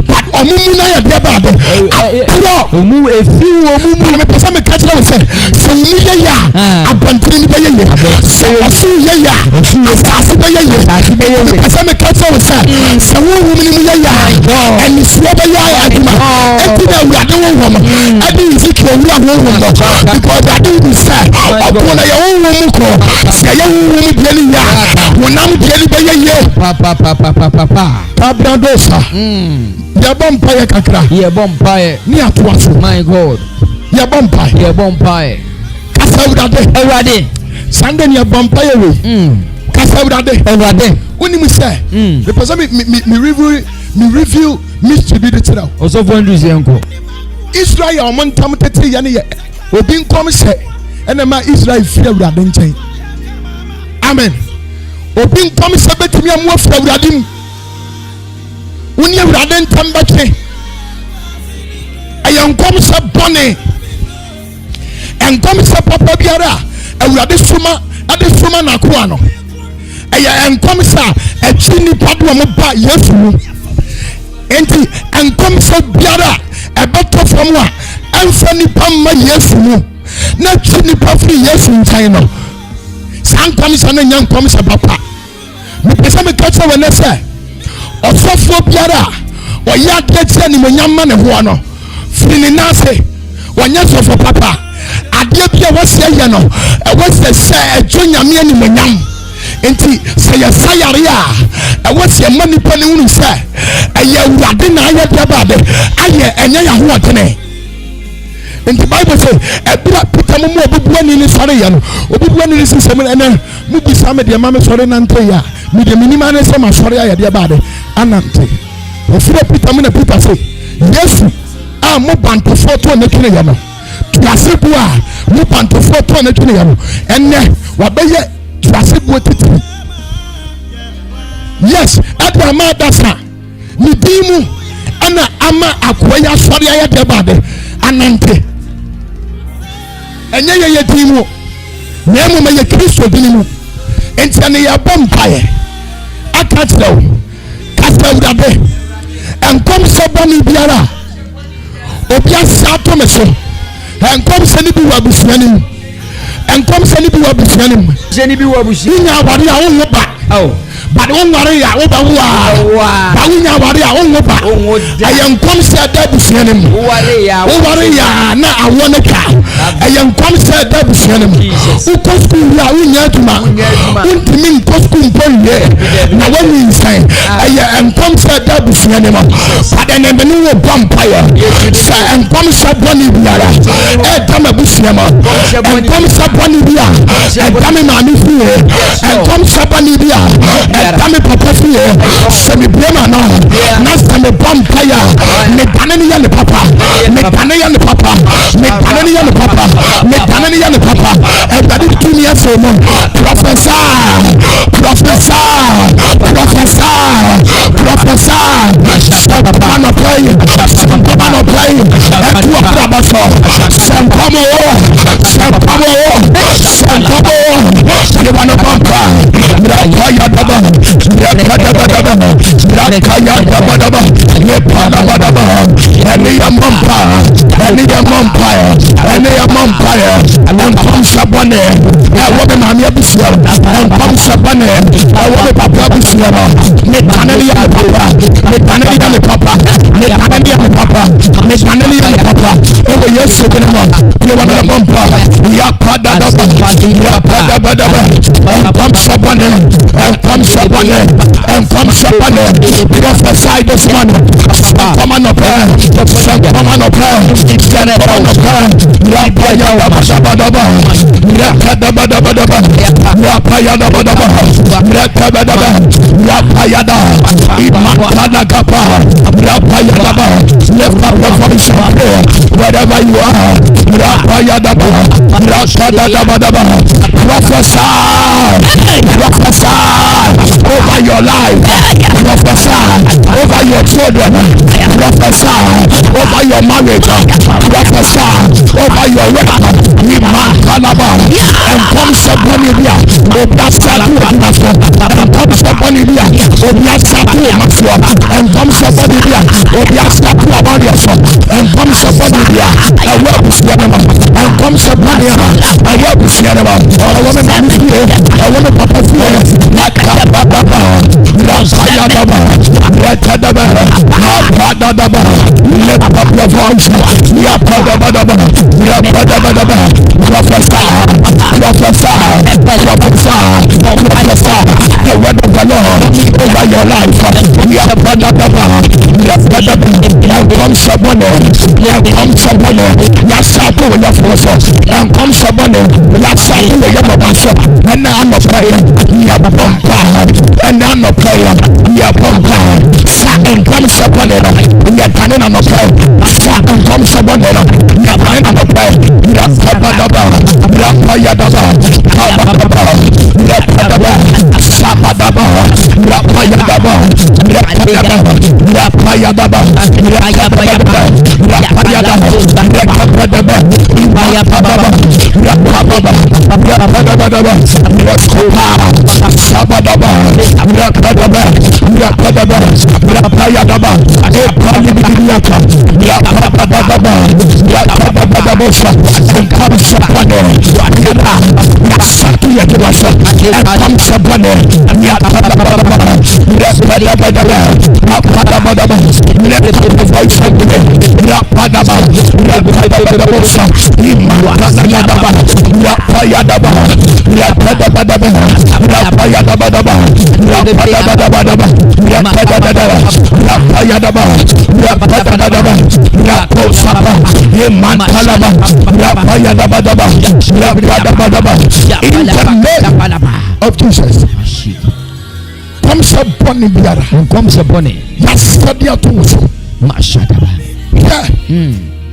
but omumuna ya dia bad. Omu a few omu perform cancer was said. So me abandoned be ye. So asu ye asu be ye. Perform cancer was said. So woman and swab ya aduma. I didn't think you were because I didn't say upon your own woman call. Say you will be when I'm telling you, Papa. Tabradosa. Your bumpire kakra. Your bumpire near to us. My God. Your bumpire. Your bumpire. Kasawade. Sunday your bumpire way. Kasawade. Everade. When you say, the person me review mystery be the channel. Also, one reason. Israel on tam tete yani obi nkom se enema Israel fi awurade nchen. Amen. Obi nkom se betimi amu afi awurade mu. Woni awurade ntam betwe. Ayankom se bone. Enkom se papa biara awurade suma ade suma na ko ano. Aya enkom se echi ni padu mo ba Yesu mu. Enti enkom se biara ebeto from wa enfa nipa ma Yesu mu na twi nipa fi Yesu ntan no san komisa na nyan komisa papa me pesa me kacha we na se osofo biara o ya kete ni mo nyamma ne ho no firi ni nase wanya sofo papa ade bia wose ye no e wose se ejo nyame ni mo nyam enti se ya sayare a wose ma nipa ne hunu se aya urade na aya de bade aye enya ya ho atene. In the Bible say ebira Peter mo obubuani ni sare ya no obubuani ni sisem ene mu bi same de ma me sore nante ya mi de minima ne se ma sore ya de bade anante ofire Peter mo na Peter say Yesu a mo banto foto na tune ya no tuasebu a mo banto foto na tune ya no enne wa beye tuasebu titi. Yes adama dasa ni dimu ana ama akwaya sore ya de bade anante enye ye dimu nemu me ye Kristo dimu enti ane ya bompaye akatlew kasawdade enkom se boni biara obia sato meso enkom se ni bi wabusuanim enkom se ni bi wabusuanim je ni bi wabusuanim nya wari a wo ba but one worry ya wo ba wo ba nya wari a wo ba ayenkom se da busuanim worry ya na awone ka ayenkom se da busuanim ukosku ya wo nya tuma untimi nkosku mpoye na wani nsan ayenkom se da busuanim but ene be no vampire se enkom se boni biara e dama busuanim enkom se boni biara e dama ma ni fu enkom se boni biara dame papa fiye semi brema na semi vampire me tanani ya le papa me tanani ya le papa me tanani ya le papa me tanani ya le papa e dadi tuni ya so mo professor Papa no play e tu abrabaso sempamo you wanna pampa rakaya daba eniya mampire ampam sabone wobe mami abusia ampam sabone wobe papa abusia me taneli ya papa ewe Yesu dinimo ye wana bomba ya pada da ya pada bada and come sabane prophesy this morning come on up ya paya da bada ya pada bada ya paya da bada ya pada bada ya paya da imakana kapa ya paya da lift up your voice wherever you are ya paya da prophesy over your life, prophesy over your children, prophesy over your marriage, prophesy over your work. And come Sabonibia, Obiasatu Mafia, and come Sabonibia, Obiasatu Mafia, and come Sabonibia, Obiasatu Abadiaso, and come Sabonibia, I work with Yanama, and come Sabonia, I work with Yanama, I want to manipulate, I want to perform, like Kapapa, Rasayadaba, Rekadaba, Napadadaba, lift up your voice, Yapadabadaba, Yapadabadaba, prophesy, the word of the Lord over your life. Yapadababa, and come Sabone, Yasabu, Yafoso, and come Sabone, Yasabu, Yababasha, and now I'm a prayer, Yababampa, and I'm a prayer, Yabampa, and come Sabone, Yapanin on the prayer, and come Sabone, Yapanin on the prayer, Yapadaba, Rapayadaba, Rabadaba, Sabadaba, Rapayadaba, Rapayadaba, of Jesus. Come Saboni biara, come Saboni. Yasadia tuso. Mashadaba. Yeah.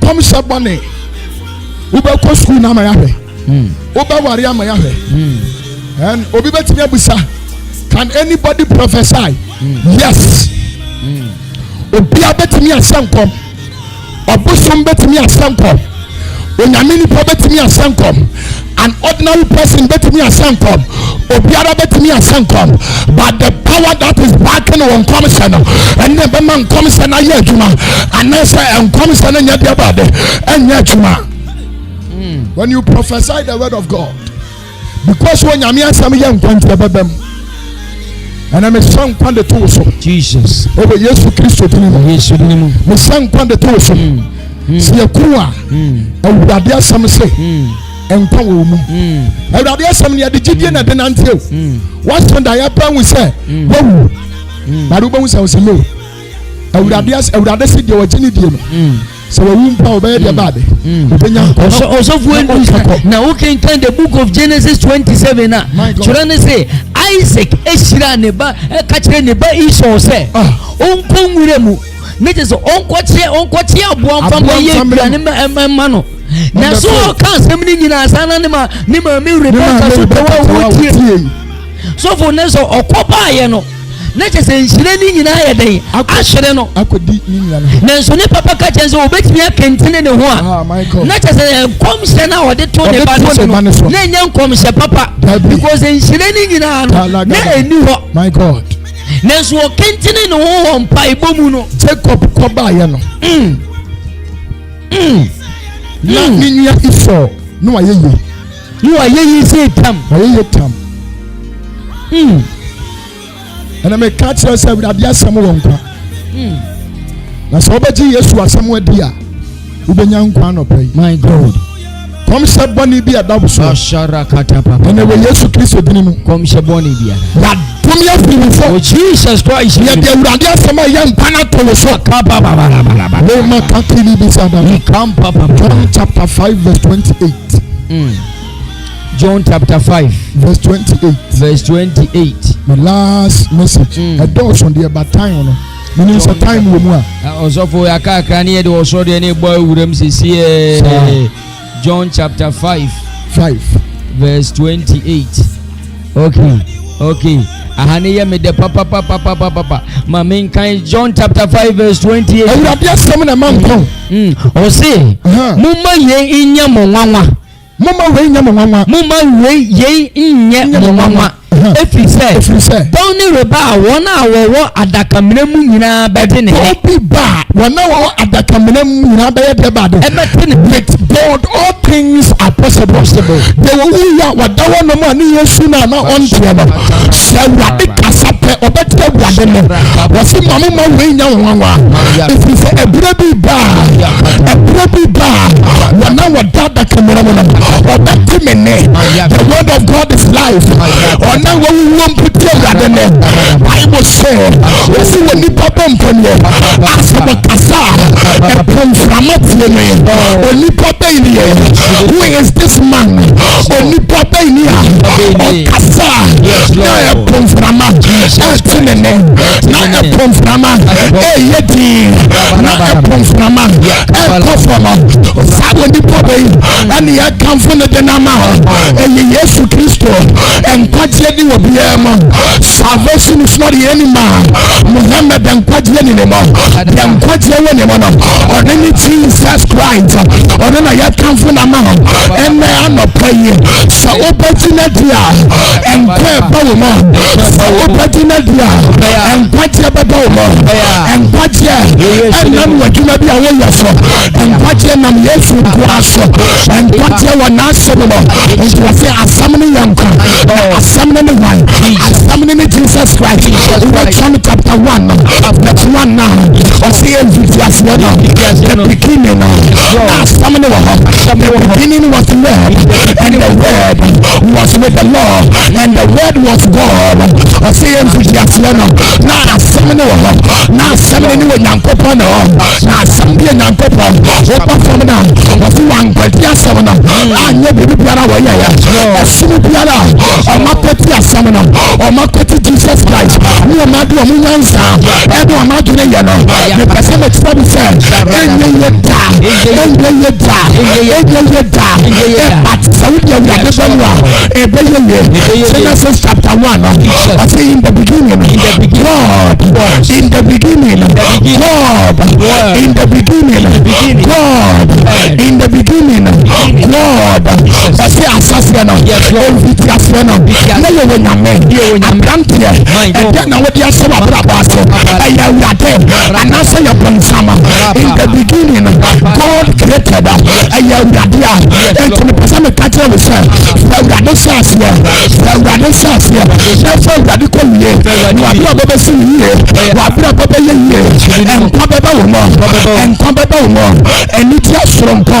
Come Saboni. Uba ko school na mayahe. Uba waria mayahe. And obi betimi abusa. Can anybody prophesy? Yes. Obi abetimi asankom. Obosom betimi asankom. Onyamini po betimi asankom. An ordinary person betimi asankom. Obiara betimi asankom. But the power that is backing on commission and the man commission aye juma and say and commission nya dia bade enya juma. When you prophesy the word of God, because when you hear some young country babem and I'm a son kwande the tools Jesus over Yesu Christo dinimo me son kwande the tools see a kuwa awurade asam say enkwa wo mu awurade asam ne de gidie na de nanteo what when I happen we say wo na do bo say we say no awurade se de wagini die no so we wumpa obey the bad also now who can find the book of Genesis 27 now children say Isaac eshira ne ba ka kire ne ba Esau say onko nwure mu ne je so onko tie aboa mfa ye duane ma no na so kan sem ni nyina sana ne ma mi report so to wo tie so for ne so okoba ye no na chese nshire ni nyina ye den ahwere no akodi ni nyina no na so ne papa ka chese obetimi akentene ne ho a na chese komse na wode to ne ba no na nya komse papa because nshire ni nyina no na eni ho my god na so kentene ne ho mpa ibomu no Jacob koba ye no na ninya ifo no ayeye say tam and I may catch yourself with a dear Samuel. That's all about Jesus was somewhere dear. ubenya nkwa no pay. My God. Come se boni bi adabu so. Ashara kata papa. Ene we Yesu Kristo dinimu. Come se boni bi. Ya dumia free for. Oh Jesus Christ. Ya de urade asema ya mpana to so. Kapa baba. Le makakili bisada. Come papa. John chapter 5 verse 28. John chapter 5 verse 28. Verse 28. My last message. A dose on the about time no. Meaning so time we mu. Also for akaka ni de also de ni boy wuram sisi John chapter 5 verse 28. Okay. Ahani ya me de papa. Ma men kan John chapter 5 verse 28. Awurade asem na man kon. O say, mumma ye inya mo nwanwa. Mumma we nya mo nwanwa. Mumma we ye inya mo nwanwa. Efiri sɛ bɔn ne reba a wɔn a wɔwɔ adakamena mu nyinaa bɛde ne he. Obi ba wɔn a wɔwɔ adakamena mu nyinaa bɛyɛ dɛ ba de. Ɛbɛte ne with God all things are possible. De wo wuya wɔda wɔn nom a ne Yesu na ɔnteɛ no. Sɛ Awurade kasa pɛ ɔbɛte Awurade no. Wɔsi mamu ma wei nya wɔn nwanwa. Efiri sɛ ɛbura bi ba wɔn a wɔda adakamena mu no ɔbɛte me ne. The word of God is life. Ɔna wɔn puti Awurade ne. Bible say wɔsi wɔ nipa bɔ mpɔnyɛ. Asɛbɔ kasa ɛpɔnframa tie ne. Onipa bɛyi ni yɛ. Who is this man? Onipa bɛyi ni yɛ. Ɔkasa na ɛpɔnframa ɛti ne ne. Na ɛpɔnframa ɛyɛ di. Na ɛpɔnframa ɛkɔ fɔlɔ. Saa onipa bɛyi ɛni yɛ kanfo ne de nama. Ɛyɛ Yesu Kristo ɛnkwagye di wɔ biara mu. Salvation is not the enemy. Muhammad ɛnkwagye ni ne mu. Ɛnkwagye wɔ ne mu no. Ɔne ni Jesus Christ. Ɔne na yɛ kanfo na ma. Ɛnɛ anɔpɔ yi. Sɛ ɔbɛti na di a ɛnkwa ɛbɛ wɔ mu. Sɛ ɔbɛti na di a ɛnkwagye bɛbɛ wɔ mu. Ɛnkwagye ɛnam wɔ adwuma bi a wɔyɛ so. Ɛnkwagye nam Yesu nkoa so. Ɛnkwagye wɔ n'asɛm mu. Nti wɔsɛ asɛm ne yɛ nkwa. Asɛm ne wan. Asɛm ne Jesus Christ. John chapter 1 verse 1 now. Ɔsɛ yɛ nfiaseɛ no. The beginning now. Asɛm ne wɔ hɔ. The beginning was the word. And the word was with the Lord. And the word was God. Ɔsɛ yɛ nfiaseɛ no. Na asɛm ne wɔ hɔ. Na asɛm ne wɔ Nyankopɔn no. Na asɛm bi yɛ Nyankopɔn. Wɔpa fam na. Ɔsɛ wankɔdi asɛm no. Anyɛ biribi biara wɔyɛ yɛ. Ɛsoro biara. Ɔmakɔti asɛm no. Ɔmakɔti Jesus Christ. Ní ɔmá di ɔmú nyansa. Ɛni ɔmá di ne yɛ no. Ní pɛsɛ mi ti sɛ mi sɛ. Ɛnyɛ yɛ da. But Saudi Arabia bɛ wa. Ebe yɛ yɛ. Genesis chapter 1. Ɔsɛ in the beginning. God. In the beginning. God. In the beginning. God. In the beginning. God. Ɔsɛ asase no. Ɔnfiti asase no. Ne yɛ wɔ nyame. Abranteɛ. Ɛdɛ na wɔde asɛ wɔ abrabɔ ase. Ɛyɛ awurade. Anasɛ yɛ bɔnsama. In the beginning. God created. Ɛyɛ awurade a. Ɛnti ne pɛsɛ me ka kyerɛ wo sɛ. Awurade hyɛ aseɛ. Awurade hyɛ aseɛ. Ɛfɛ awurade kɔ wie. Wabere bɛbɛsi yie. Wabere bɛbɛyɛ yie. Ɛnkwa bɛbɛ wɔ mɔ. Ɛnkwa bɛbɛ wɔ mɔ. Ɛnitiɛ soronko.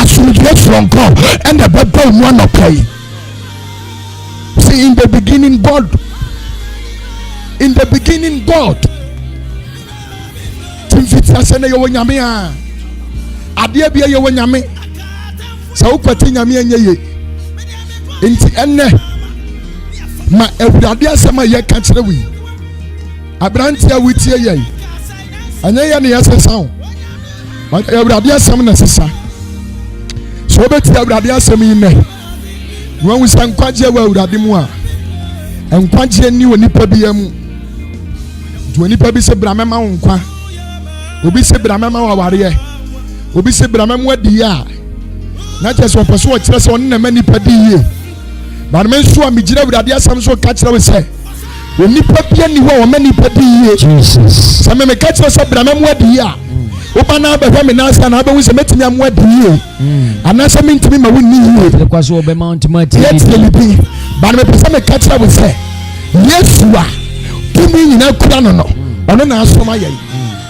Asomdue soronko. Ɛna bɛbɛ wɔ mu anɔpɔ yi. See, in the beginning God. In the beginning God. Timfiti asɛ na yɛwɔ nyame a. Adeɛ bi yɛwɔ nyame. Sɛ wokɔte nyame anyɛ ye. Nti ɛnnɛ ma awurade asɛm a yɛka kyerɛ wo yi. Aberante a wotie yɛ yi. Ɛnyɛ yɛ ne yɛsesa wo. Awurade asɛm na sesa. Sɛ wobɛtie awurade asɛm yi nnɛ. Wɔn sɛ nkwagye wɔ awurade mu a. Nkwagye ni wɔ nipa bi mu. Nti wɔ nipa bi sɛ bra mɛma wo nkwa. Obi sɛ bra mɛma wo awareɛ. Obi sɛ bra mɛma wo adi a. Na kyerɛ sɛ ɔpɛ so ɔkyerɛ sɛ ɔne na ma nipa di yie. Ba no nso a megyina awurade asɛm so ka kyerɛ wo sɛ onipa bia ni hɔ a ɔma nipa di yie. Sɛ me ka kyerɛ sɛ bra mɛma wo adi yie a. Oba na bɛhwɛ me nansa na abɛwu sɛ mɛtumi amoa di yie. Anaasɛ mentumi ma wo ni yie. Kwa so ɔbɛma ntoma ti. Yɛtie ne bi. Ba no mepɛ sɛ meka kyerɛ wo sɛ Yesu a tumi nyinaa kura no no. Ɔno na asom ayɛ yi.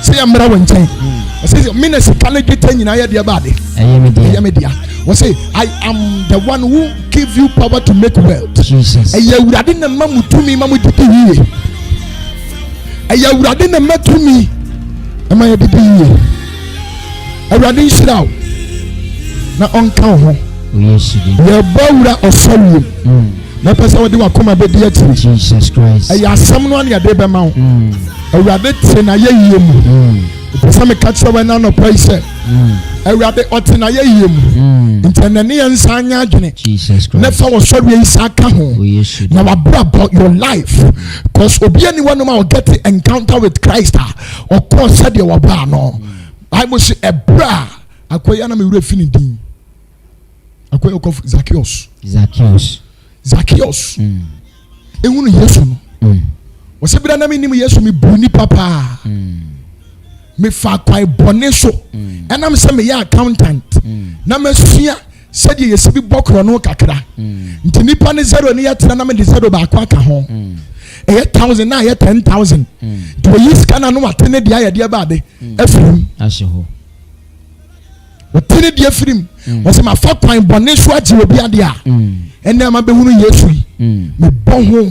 Sɛ yɛ mmara wo nkyɛn. I say minister can get in your body. I say I am the one who give you power to make wealth. Jesus. And you didn't mamu to me, mamu to me. And you didn't met to me. Am I a baby? I didn't sit out. Now on count. Yes, you are or sorry. Na person we dey wa come abedi ati Jesus Christ. I asam no na dey be ma wo. Awurade te na ye yie mu. Person me catch we na no pray say. Awurade ote na ye yie mu. Internane ye nsa anya adwene. Jesus Christ. Na fa wo sori isa ka ho. Na wa bra about your life. Cause obi ani one ma get encounter with Christ. Or cause said you wa ba no. I must say a bra akoya na me wura fini din. Akoya ko Zacchaeus. Ehunu Yesu no. Wo se bira na me nim Yesu me buni papa. Me fa kwai bone so. Enam se me ya accountant. Na me sua se de yesi bi bokro no kakra. Nti nipa ne zero ne ya tena na me de zero ba kwa ka ho. 1,000 na ya 10,000. Do yi scanner no atene dia ya dia ba de. Efrim. Asheho. Otene dia efrim. Wo se ma fa kwai bone so agi obi ade a. Ene ma be hunu Yesu yi me bon ho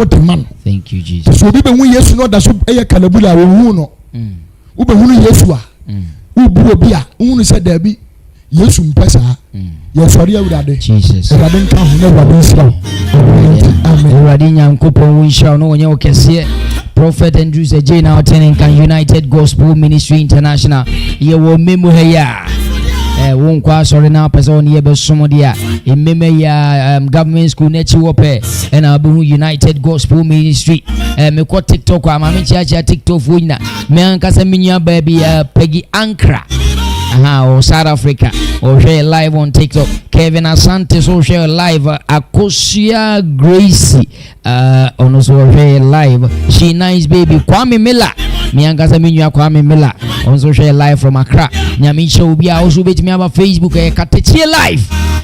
de man. Thank you Jesus. So be hu Yesu no da so eye kalabula wo hu no wo be hunu Yesu a wo bu obi a hunu se da bi Yesu mpesa ye sori awurade Jesus awurade nka ho na awurade nsira amen awurade nyankopon wo nsira no wonye wo kese Prophet Andrews Ejina Otenenkan United Gospel Ministry International ye wo memu he ya won kwa sorry na person ye be somo dia ememe ya government school na chi wope na abu United Gospel Ministry me ko TikTok ama me chia TikTok fo nyina me ankasa menua baby Peggy Ankra o South Africa o share live on TikTok. Kevin Asante so share live Akosia Gracie ono so share live She Nice Baby Kwame Miller me ankasa menua Kwame Miller on so share live from Accra. Nyame show bia also betimi aba Facebook Katakyie live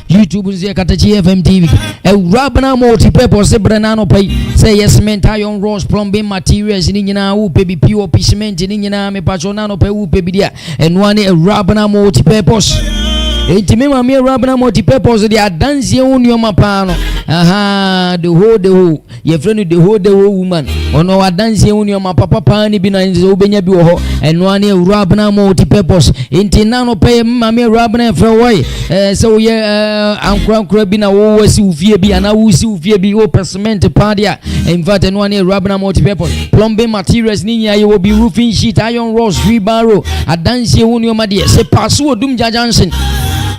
YouTube nze katakyiefm TV Rabana multi-purpose brana no pay say yes cement iron rods plumbing materials ni nyina wo pe bi POP cement ni nyina me patona no pay wo pe bi dia enwane Rabana multi-purpose Etimi ma me Rabana multi-purpose dia dance ye unioma pa no the whole ye friend the whole woman ono wa dance ye unioma papa pa ni bi na nze obenya bi wo ho enwane Rabana multi-purpose intina no pay ma me Rabana frewoi so ye ankra bi na wo wasi ufie bi ana wo si ufie bi o cement padia in fact enwane Rabana multi-purpose plumbing materials ni nya ye wo bi roofing sheet iron rods rebar adanse ye unioma de se pass odum jajansen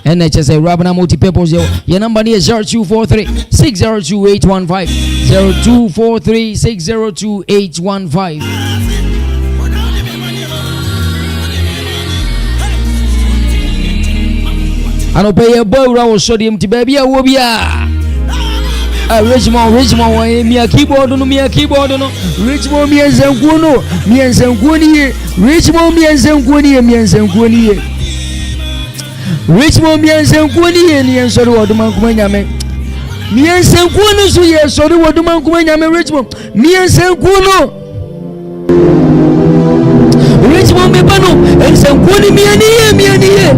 NHS Rabana multi-purpose your number is 0243 602815 0243 602815 ano pay a boy raw sodium ti baby a wo bia Richmond mi keyboard no Richmond mi ensanku no mi ensanku ni Richmond mi ensanku ni Richmond mi ensanku ni ensori woduma kuma nyame mi ensanku no so ye sori woduma kuma nyame Richmond mi ensanku no Richmond me bano ensanku ni mi aniye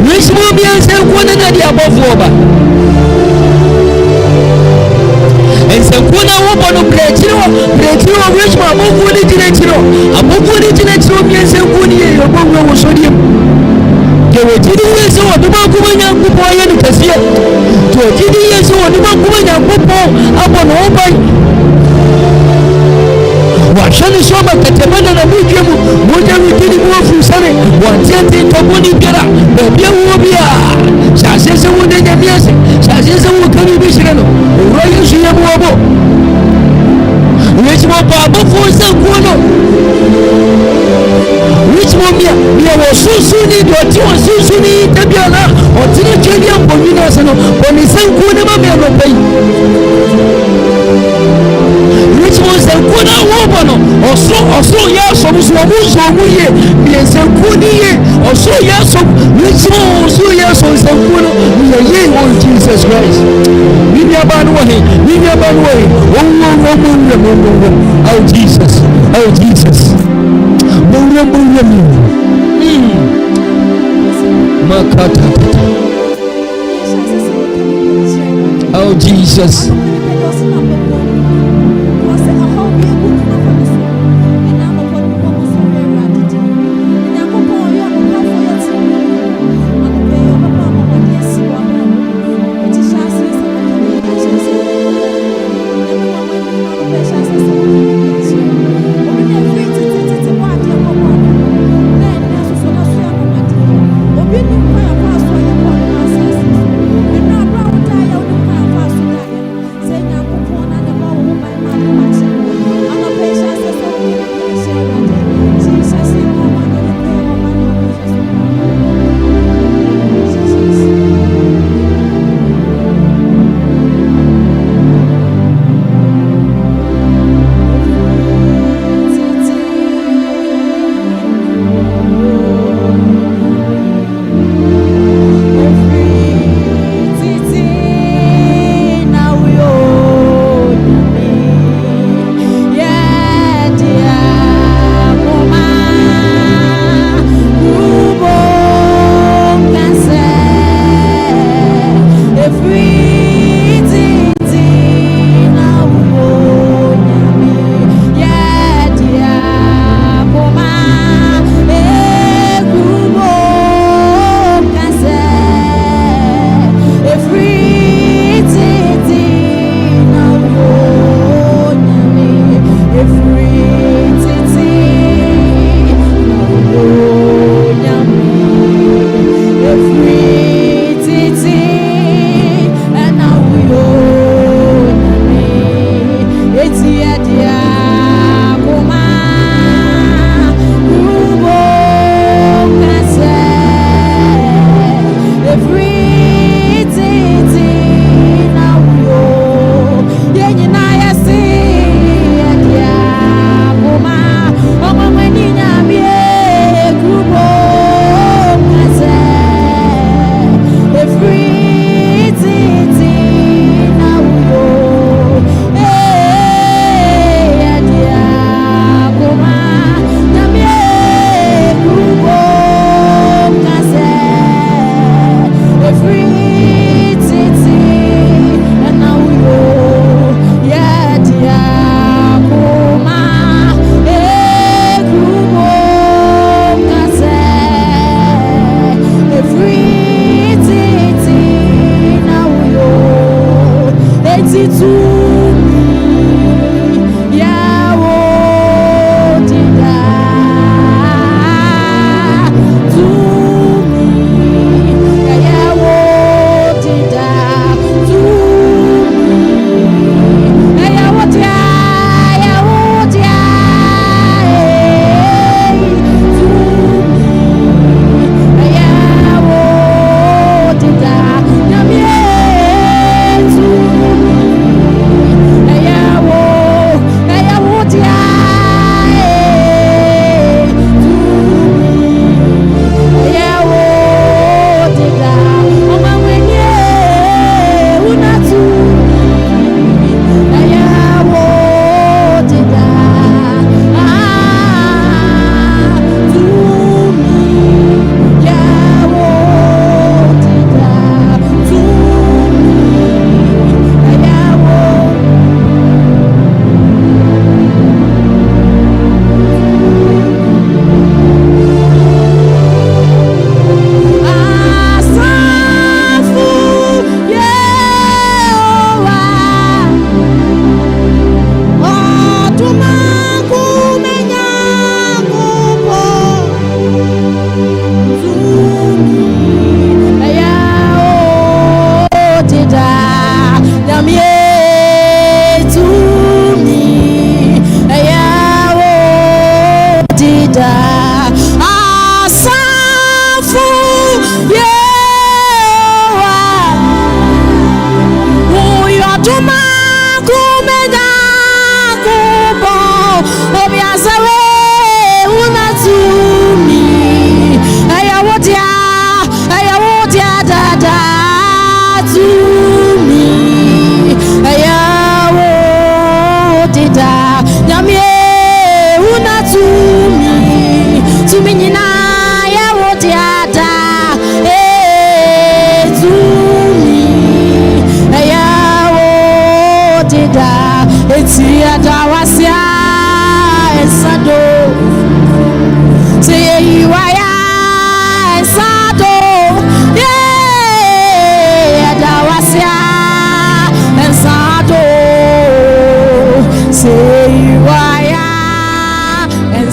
Richmond mi ensanku na dia above ba ensanku na wo bono brechiro Richmond amofu ni dinechiro mi ensanku ni ye obo wo sodium de wo jidi yeso oduma kuma nyankupo ye ni kase to jidi yeso oduma kuma nyankupo abono obai washani shoma katemana na mujemu moja wikini mwofu sare wantienti tobuni biara bebia uobia shasese wode nyamiase shasese wukani bishireno uroye suye muobo Richmond babo fuza kuno Richmond mia wasusuni doti wasusuni tabiala otine kedi ambonina sano bonisanku ne mame anopai Richmond sankuna wobono oso ya some ye, yes, and Kuni, or so yes, so yes, so Jesus Christ. We never way. Oh Jesus, oh Jesus. Oh Jesus.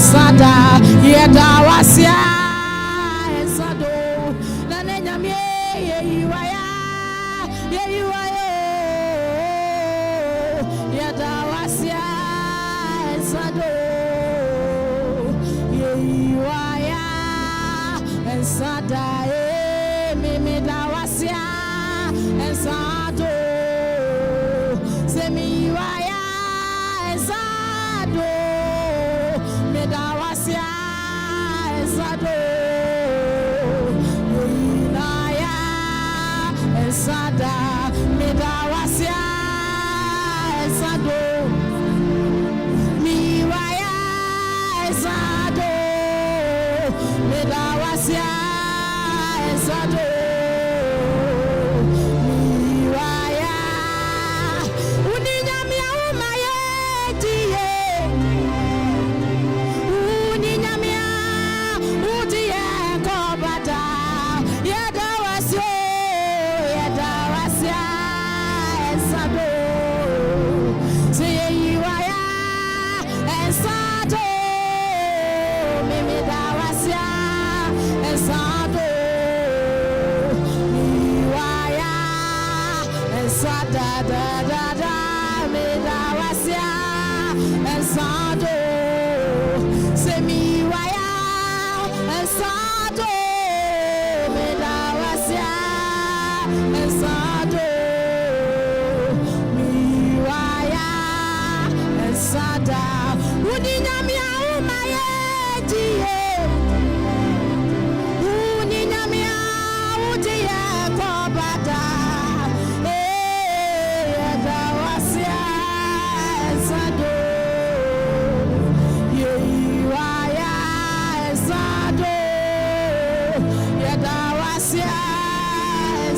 Sada Yadawasia Sado Nanenyame Yewaya Yewaya Yadawasia Sado Yewaya Sada Mimidawasia Sado Semiwaya Sado Medawasia Sado Inaya Sada Medawasia Sado Miwaya Sado Medawasia Sado Miwaya Uninyamia umaye diye Uninyamia udiye kobada Yadawasio Yadawasia Sado Seyiwaya Sado Mimidawasia Sado Miwaya Sada da da da Midawasia Sado Semiwaya Sado Midawasia Sado Miwaya Sada Uninyamia umaye diye Uninyamia udiye kobada Yadawasia Sado Yewaya Sado Yadawasia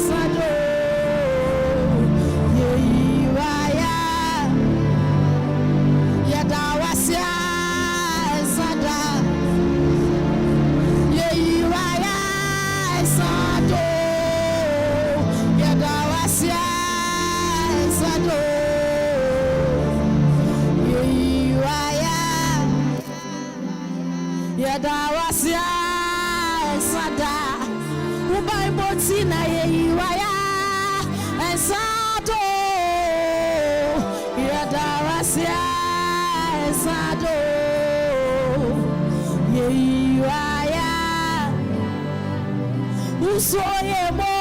Sado Yewaya Yadawasia Sada Yewaya Sado Yadawasia Sado Yewaya Yadawasia Sada Ubai Botina Yewaya Sado Yadawasia Sado Yewaya Usoyemo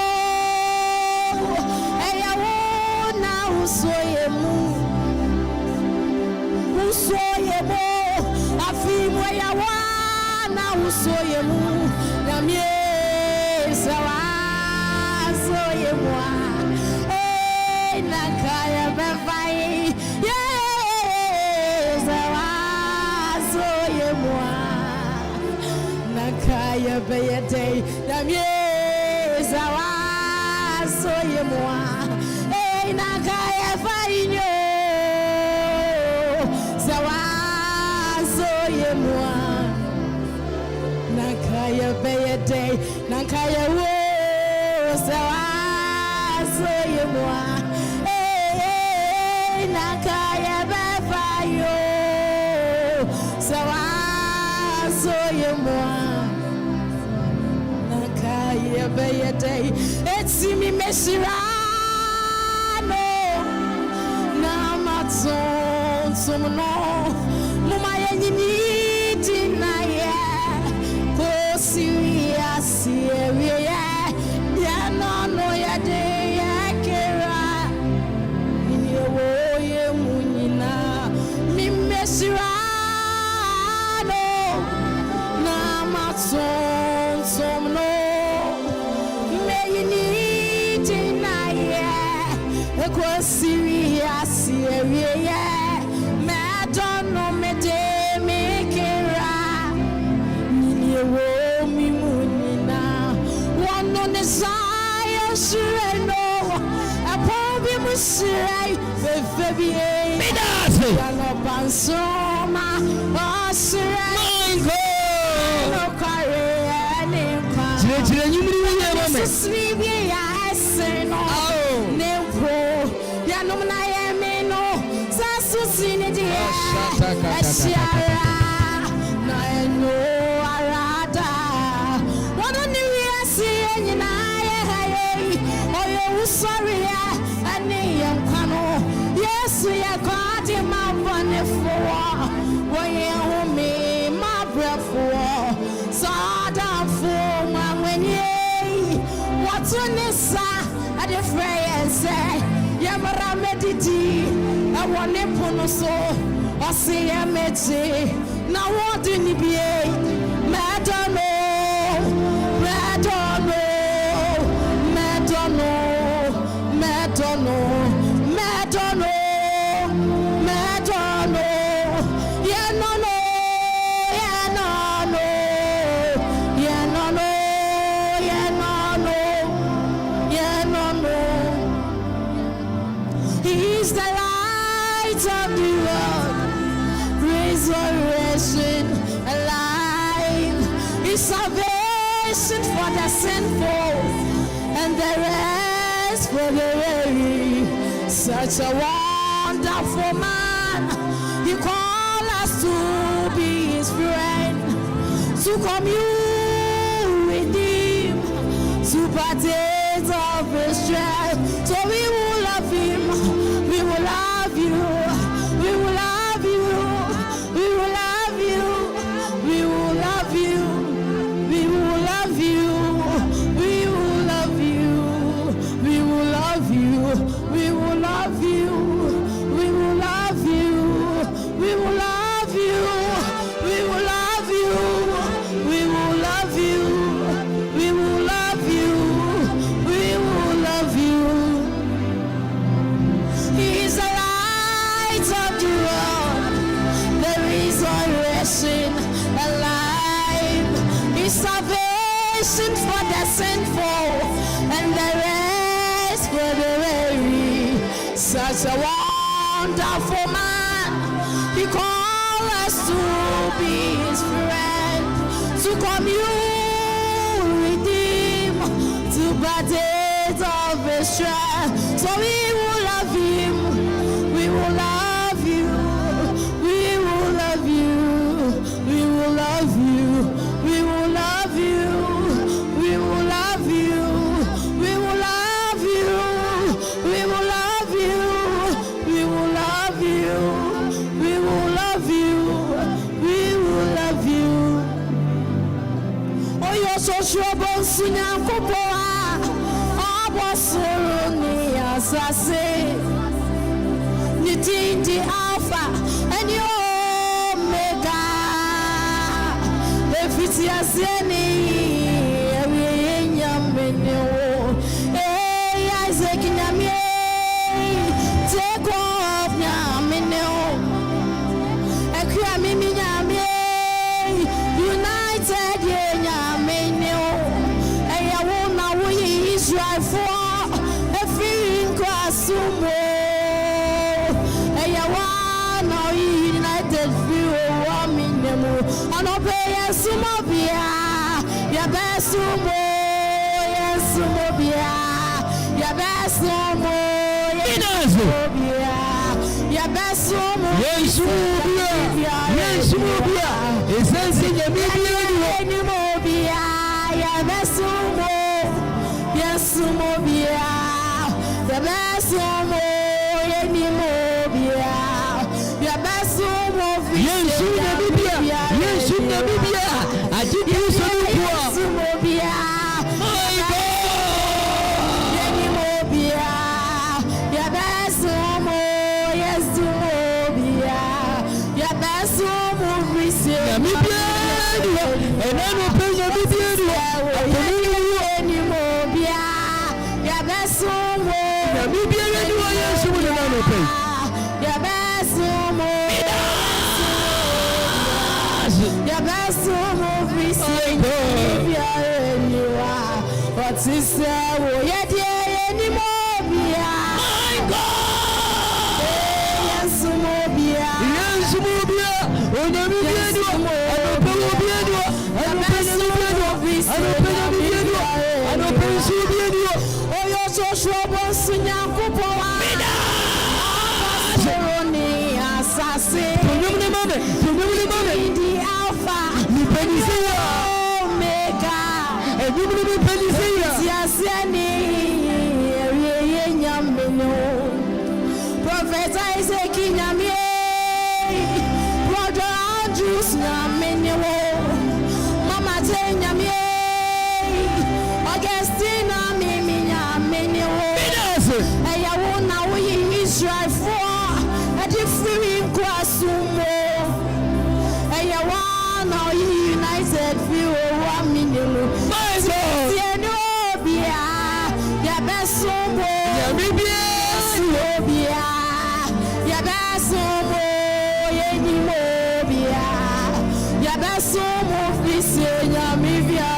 Eyawona Usoyemo Usoyemo Afimwe yawana Usoyemo Namye Sawa Soyemo Nakaya Bevai Sawa Soyemo Nakaya Beyate Namye Sawa Soyemo Nakaya Fainyo Sawa Soyemo Nakaya Beyate Nakaya Wo Sawa Soyemo Nakaya Befayo Sawa Soyemo Nakaya Beyate Etsimi Meshirano Namatson Sumno Mumaya Niti Naya Kosiria Sieria Yano Yade Yakera Yewoye Munina Mimeshirano Namatson Somno Meyiniti Naya Kosiria Sieria Madono Mede Mekera Yewo Mimunina One on the side Shireno Upon Mushirai Febie Yano Pansoma Oshirai No Kare Nimpa Sweet Seno Nempo Yanumna Yameno Sasu Sinidia Ashara Na see a God in my money for. When you me, my breath for. So down for my when ye. What's on this at the fray say, Yamara mediti. I want to put no so. I see a medzi. Now what do you be? Madonna. He's the light of the world, resurrection, alive. He's salvation for the sinful, and the rest for the weary. Such a wonderful man. He called us to be his friend, to commune with him, to partake of his strength. So we will love him, we will love you, we will love you, we will love you, we will love you, we will love you, we will love you, we will love you, we will love you, we will love you, we will love you, we will love you, we will love you, we will love you, we will love you. He's the light of the world, the resurrection, alive. He's salvation for the sinful, and the rest for the weary. Such a wonderful man. He called us to be his friend, to commune with him, to partake of his strength. So we will love him, we will love you, we will love you, we will love you, we will love you, we will love you, we will love you, we will love you, we will love you, we will love you, we will love you. Oh, you're so sure, but soon I'm Suruni asase, niti Alpha and the Omega. If it's yaseni, we nyameno. Hey, Isaac nyame, take off nyameno. Ekya mimi nyame, United ye nyameno. Eya wona wo Israel for. Sumo, eya wana United view waminemu, anope sumo bia, ya besumo, yesumo bia, ya besumo, yesumo bia, ya besumo, yesumo bia, yesumo bia, esensi yesumo bia, ya besumo, yesumo bia. The best of any mobia, your best of yes, I did you so mobia, any mobia, your best of yes, mobia, your best of receive, and then open your any mobia, your best of but sister, oh, yeah, any more, my God, yes, Mobia, yes, Mobia, oh, you're so sure, assassin, the Alpha, Omega, and you will be Prophet Isaac. Augustina Miminya Menio Ayawona we Israel for a different Kwasumo Ayawana United View 1 million Yenobia Yabesomo Yabibia Yabesomo Yenimobia Yabesomo Visenya Mivia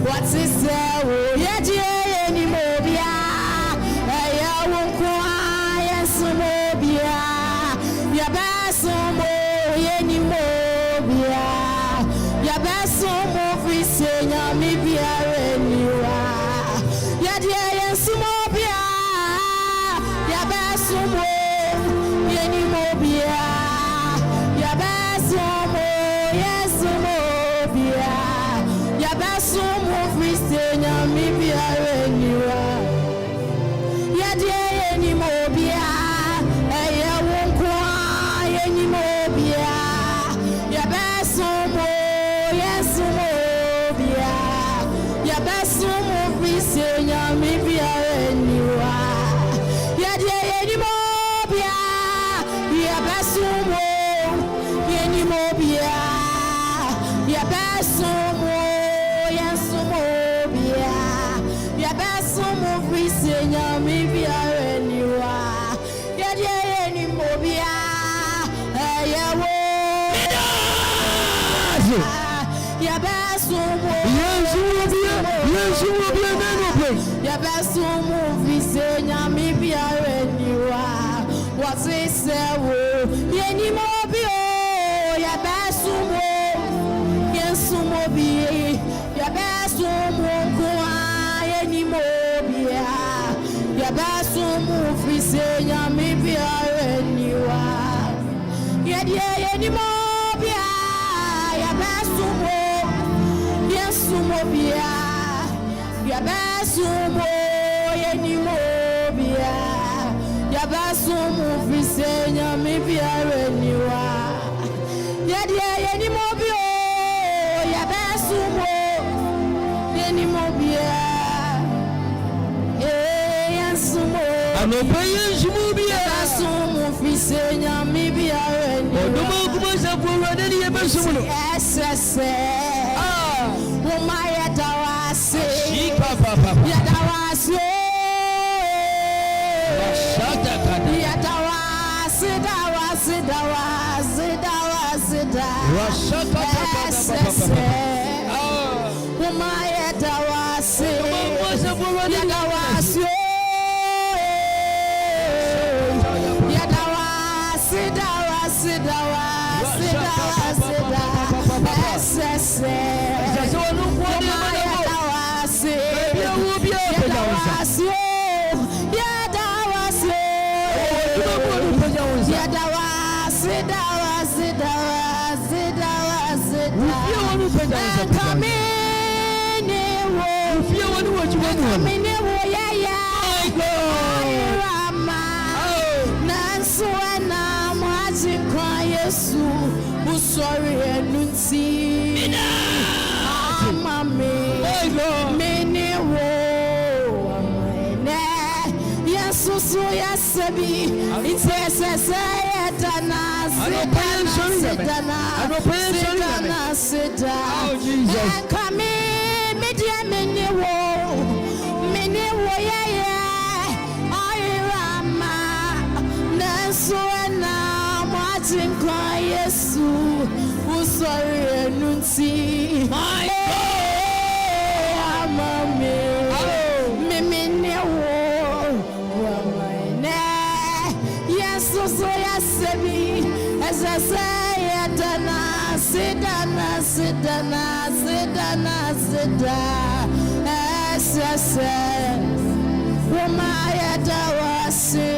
what is there? Yeti mobia, I won't cry, Sumobia, Yabasomo, Yeni mobia, Yabasomo, Visenya, Mibia, Renua, Yadia, Sumobia, Yabasomo, Yeni mobia, Yabasomo, yes, Sumobia. Yabasumu Christiana Mibia Renua Yadia any mobia Aya Wonkwa any mobia Yabasumu yes mobia Yabasumu Christiana Mibia Renua Yadia any mobia Yabasumu any mobia Yabasumu Senya Mibia Renua Yadia any mobia Ayawo Yabasumu Yabasumu Visenya Mibia Renua what is there Yeni mobio Yabasumu Yensumobi Yabasumu Kwa Yeni mobia Yabasumu Visenya Mibia Renua Yadia Yeni mobia Yabasumu Yensumobia Yabasumu Yeni mobia Yabasumu Visenya Mibia Renua Yadia Yeni mobio Yabasumu Yeni mobia Anopaye Zumubia Sumu Visenya Mibia Odumo Kumosa Purana ni Yabasumu SSA Umaya Dawase Papa Yadawase Shata Kada Yadawase Dawase Dawase Dawase Rashaka SSA Umaya Dawase Yadawase Sorry, Nunsi. Mami, many wo. Yes, so yes, it's oh Jesus. Come in, media many wo, yeah. I Rama, Nanso na Martin Kwa Yesu, sorry, Nunsi. My God, me yes, so yes, as I say, Sidana, as I say, Womaya Dawasi,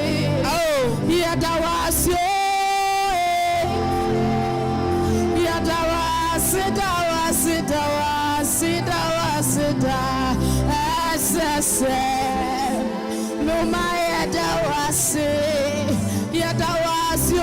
oh, Yadawasi, as I say, no, my Dawasi, Yadawasi.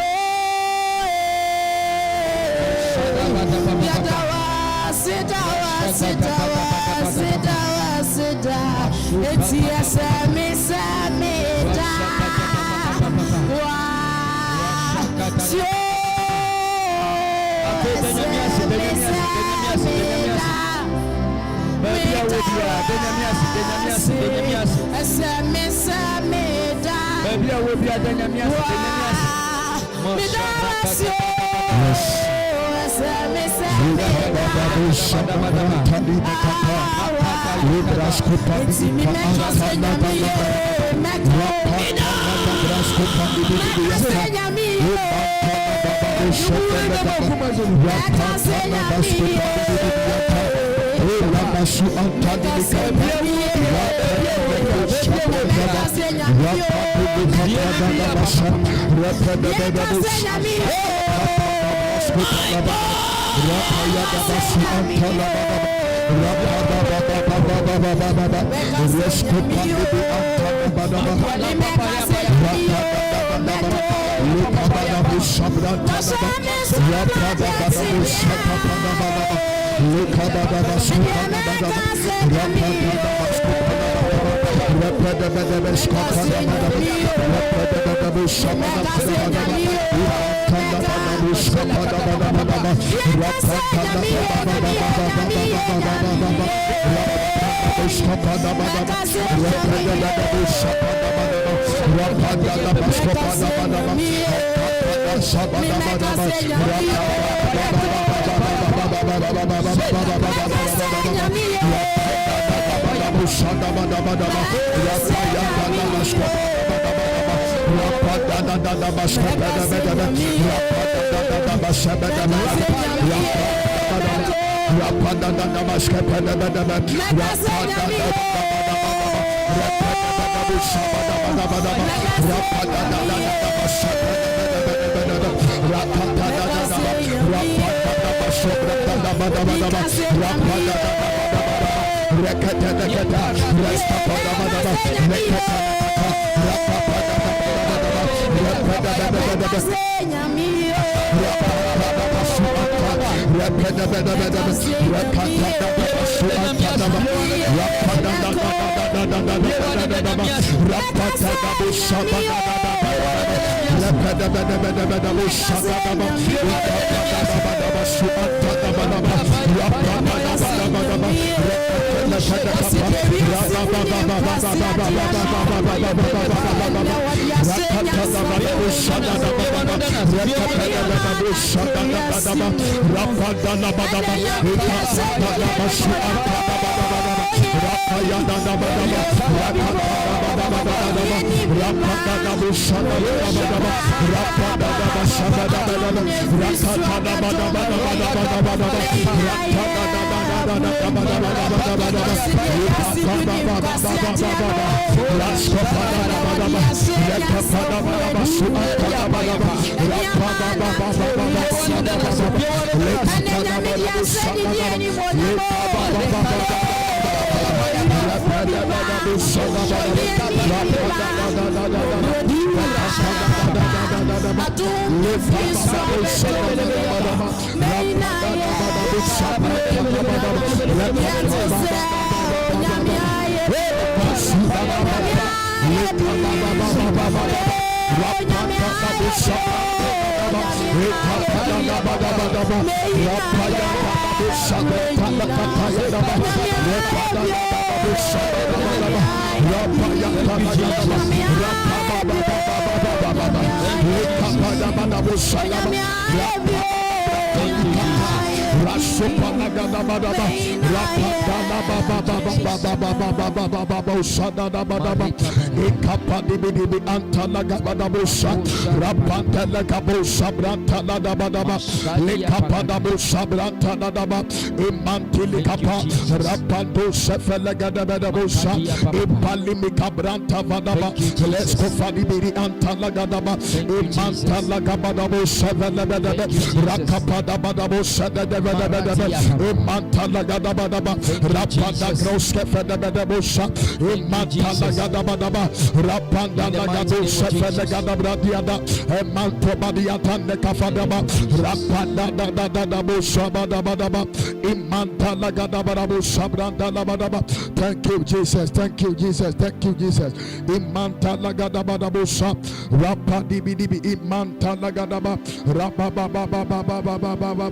Imantala gadabadaba, Rapanda Groske Fedabosha, Imantala gadabadaba, Rapanda Gadosha Fedagabradiada, Emanto Badiata Nekafadaba, Rapanda Dadabosha Badabadaba, Imantala gadabadabosha Brandalabadaba. Thank you, Jesus. Thank you, Jesus. Thank you, Jesus. Imantala gadabadabosha, Rapadibidibi, Imantala gadaba,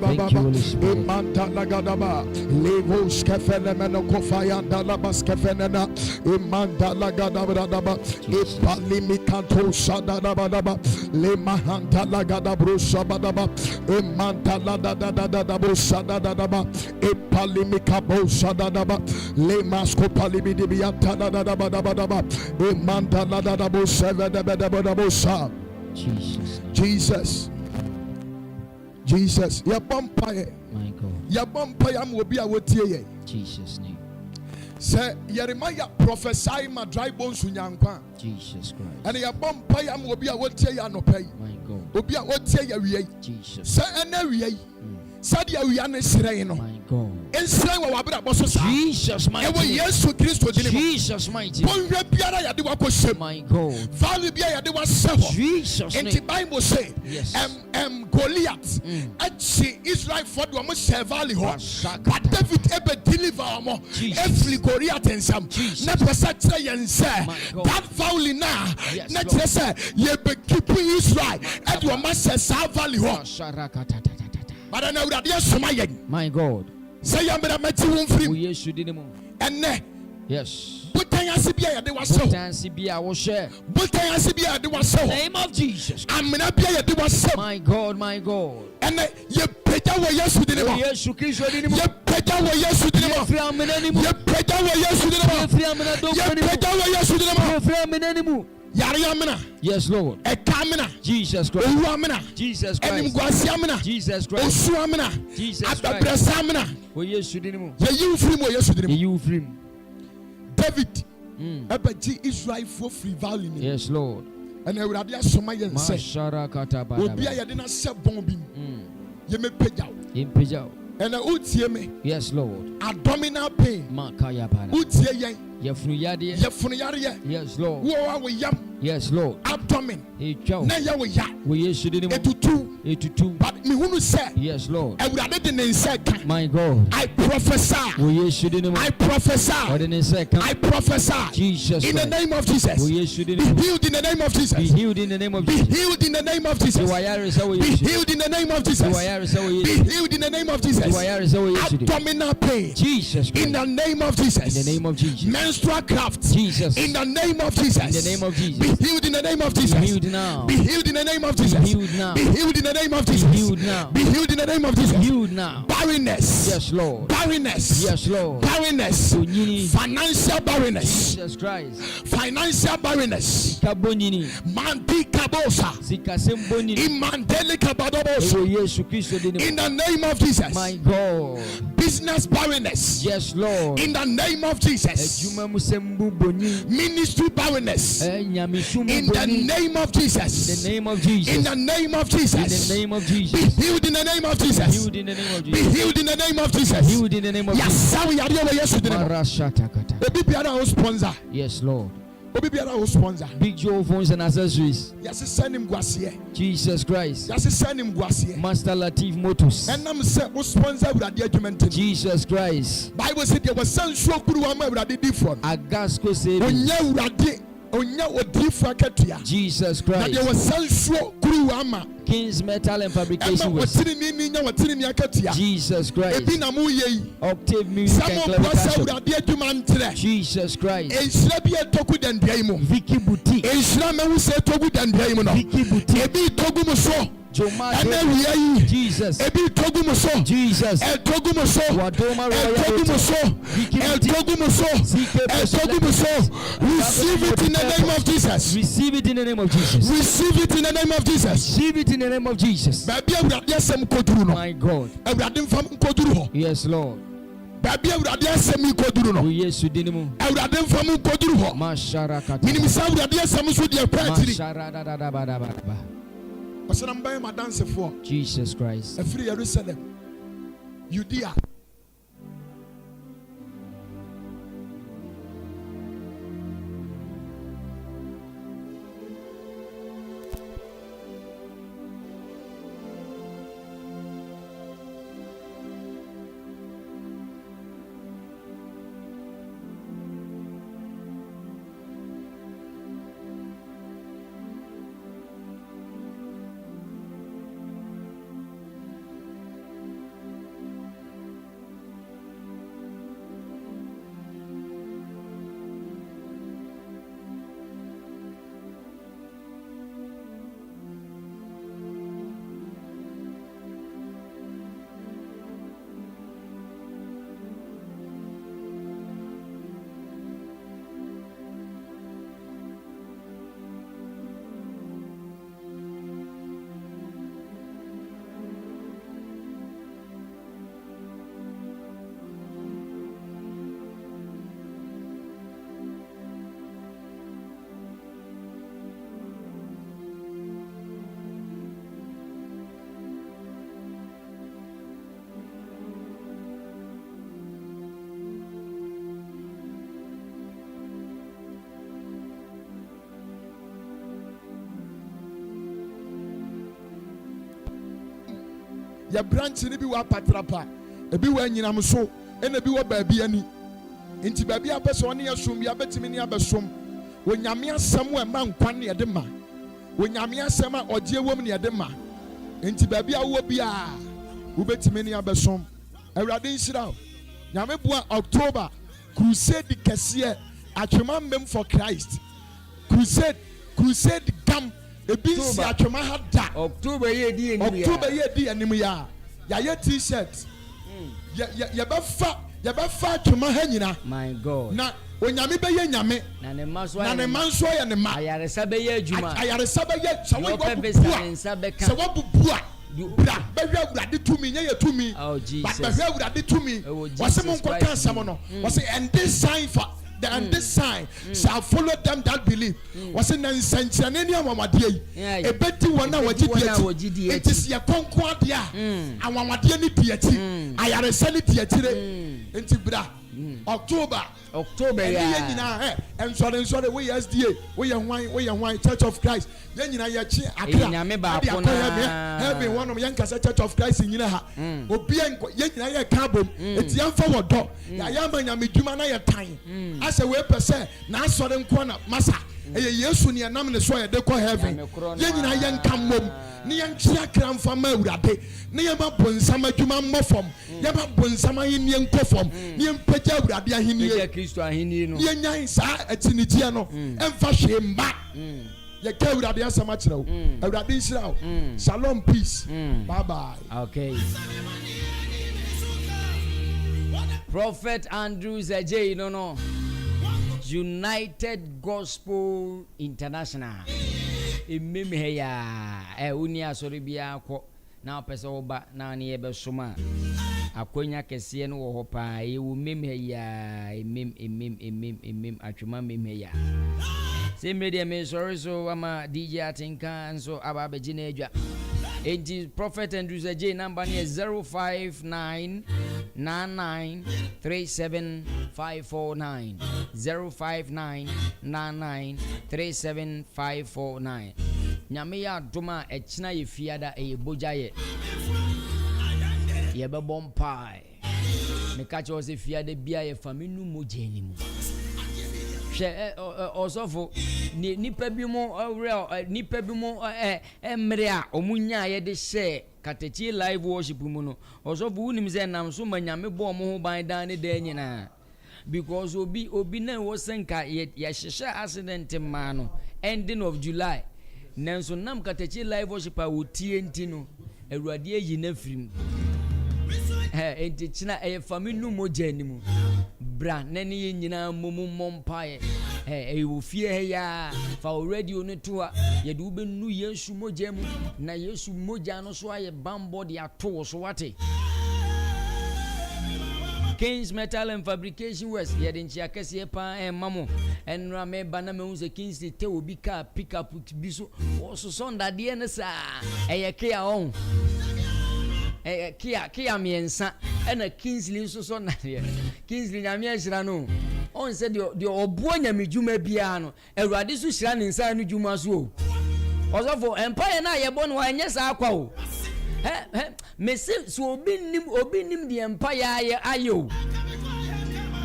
Thank you, Holy Spirit. Imantala gadaba, Levos Kefenemeno Kofayanda Labas Kefenena, Imantala gadabradaba, Ipalimikanto Sadabadaba, Lemahantala gadabrusa badaba, Imantala dadadadabo Sadadaba, Ipalimikabo Sadadaba, Lemasko Palimidibiata dadabadabadaba, Imantala dadabo Sevadabadabosa. Jesus. Jesus, your bumpire, My God. your bumpire will be a wotie. Jesus' name. Say, Jeremiah prophesy my dry bones in Yankwa. Jesus Christ. And your bumpire will be a wotie and no pay. My God. Will be a wotie. Jesus. Say, and every Sadia Wiana Sireno. My God. And say, what about Jesus, my God. Jesus, Jesus, mighty. My God. Value be a de was several. Jesus. And the Bible say, Yes. Goliath, actually Israel for the almost valley home. But David ever deliver more. Every Goliath and some. Never such and say that valley now. Next say, ye be keeping Israel at your master valley home. But I know that yes, my God. Say, I'm going to free. Yes, you did. And yes. They were so. Name of Jesus. My God, my God. And you pay away yes with the name. Yes, you Christ. You pay away yes with the name. You pay away yes with the name. Yes, Lord. Jesus Christ. Jesus Christ. Jesus Christ. Jesus Christ. You free. David. Israel for free value. Yes, Lord. And I would have some my say. Will be a dinner set bombing. You may pay out. And I would see me. Yes, Lord. Abdominal pain. Makaya para. Would see yes, Lord. Who are we young? Yes, Lord. Abdomen. Now you were young. We yes, but me who say, yes, Lord. I would have been second. My God. I prophesy. We yes, I prophesy. I prophesy. Jesus. In the name of Jesus. We yes, be healed in the name of Jesus. Be healed in the name of Jesus. Be healed in the name of Jesus. Be healed in the name of Jesus. Be healed in the name of Jesus. Abdominal pain. Jesus. In the name of Jesus. In the name of Jesus. Menstrual craft. Jesus. In the name of Jesus. In the name of Jesus. Be healed in the name of Jesus. Be healed now. Be healed in the name of Jesus. Be healed now. Be healed in the name of Jesus. Be healed now. Be healed in the name of Jesus. Be healed now. Barrenness. Yes, Lord. Barrenness. Yes, Lord. Barrenness. Financial barrenness. Jesus Christ. Financial barrenness. Mandi kabosa. Imandele kabadobosa. In the name of Jesus. My God. Business barrenness. Yes, Lord. In the name of Jesus. Ministry barrenness. In the name of Jesus. In the name of Jesus. In the name of Jesus. In the name of Jesus. Be healed in the name of Jesus. Be healed in the name of Jesus. Be healed in the name of Jesus. Be healed in the name of Jesus. Yes, Lord. Big Joe phones and accessories. Jesus Christ. Master Latif Motors. Jesus Christ. Bible said there was some different. Agasco said Jesus Christ. There was King's Metal and Fabrication West. Jesus Christ. Octave Music and Clever Castle. Jesus Christ. Vicky Boutique. Vicky Boutique. Jesus. Jesus. Wadoma Receive it in the name of Jesus. Receive it in the name of Jesus. Receive it in the name of Jesus. Receive it in the name of Jesus. My God. Yes, Lord. Yes, you did. Jesus Christ. Judea. Ya branch ni bi wa patrapa ebi wa nyinam so ena bi wa baabi ani nti baabi abeso ne yasum bi abetimi ne abesom wonyame asem wa ma nkwan ne de ma wonyame asem a ogye wom ne de ma nti baabi awo bia wo betimi ne abesom awurade nhyira nyame boa October crusade kese atwema mbem for Christ crusade gam ebi si atwema ha da October ye di anim ya ye t-shirt ya ba fa atwema ha nyina. My God. Na onyame be ye nyame na ne manso ya ne ma ayaresa be ye adwuma sawo bubua bra behwe awurade tumi nye ye tumi but behwe awurade tumi wase mo nkoka asam no wase and this sign for and this sign shall follow them that believe. Was na nsankyerane ni amamade yi ebeti wona wagidi eti se ye konko ade a amamade ni diati ayaresa ni diatire enti bra October ya nyina ensore we SDA we hwan Church of Christ ye nyina ye chi akra nyame ba ko na heaven one of yanka Church of Christ nyina ha obi ye nyina ye ka bom eti yamfa wodo ya yamba nyame dwuma na ye tan ase we pese na asore nko na masa eye Yesu ne nam ne so ye de ko heaven ye nyina ye nka mom ne ye ntia kramfa ma awurade ne ye ma bonsam adwuma mmofom ye ma bonsam ahenni nkofom ne ye mpagya awurade ahenni ye Kristo ahenni no ye nyan sa atinitia no emfa hwe mba ye ka awurade asama kire wo awurade nhyira wo shalom peace bye bye. Okay. Prophet Andrew Zajay no United Gospel International ememe ya uni asori bia ko na pese oba na ne ye besoma akonya kese no wo hopa ye wo meme ya emem atwema meme ya se media me sorry so ama DJ Atinka nso aba beji na adwa enti Prophet Andrew Zajay number ne 05999375549 05999375549 nyame ya doma echina ye fiada e boja ye be bompai me kache o se fiada bia ye faminu mojeni mu hwe osofo nipa bi mo nipa bi mo emre a omunya ye de hye Katakyie live worship mu no osofo unim ze nam so manyame bo mo ho ban dan ne da nyina because obi na wo senka ye hyehye accident ma no ending of July nanso nam Katakyie live worship a wotie enti no awurade ayi na firim enti china faminu mojani mu bra nani ye nyina mompae wo fie ya fa radio no to a ye de ubenu Yesu moja mu na Yesu moja no so aye bambo de ato so wate Kings Metal and Fabrication West ye de nchia kese pa mamo enra me bana me unse Kings te obi ka pick up bi so sonda de ne sa ye ke a on kia miensa ena Kingsley so na de Kingsley nyame ahira no on se de obo nyame djuma bia no Awurade so hira ne nsa no djuma so o osofo empire na ye bo no anye sa akwa o mesi so obi nim de empire ayo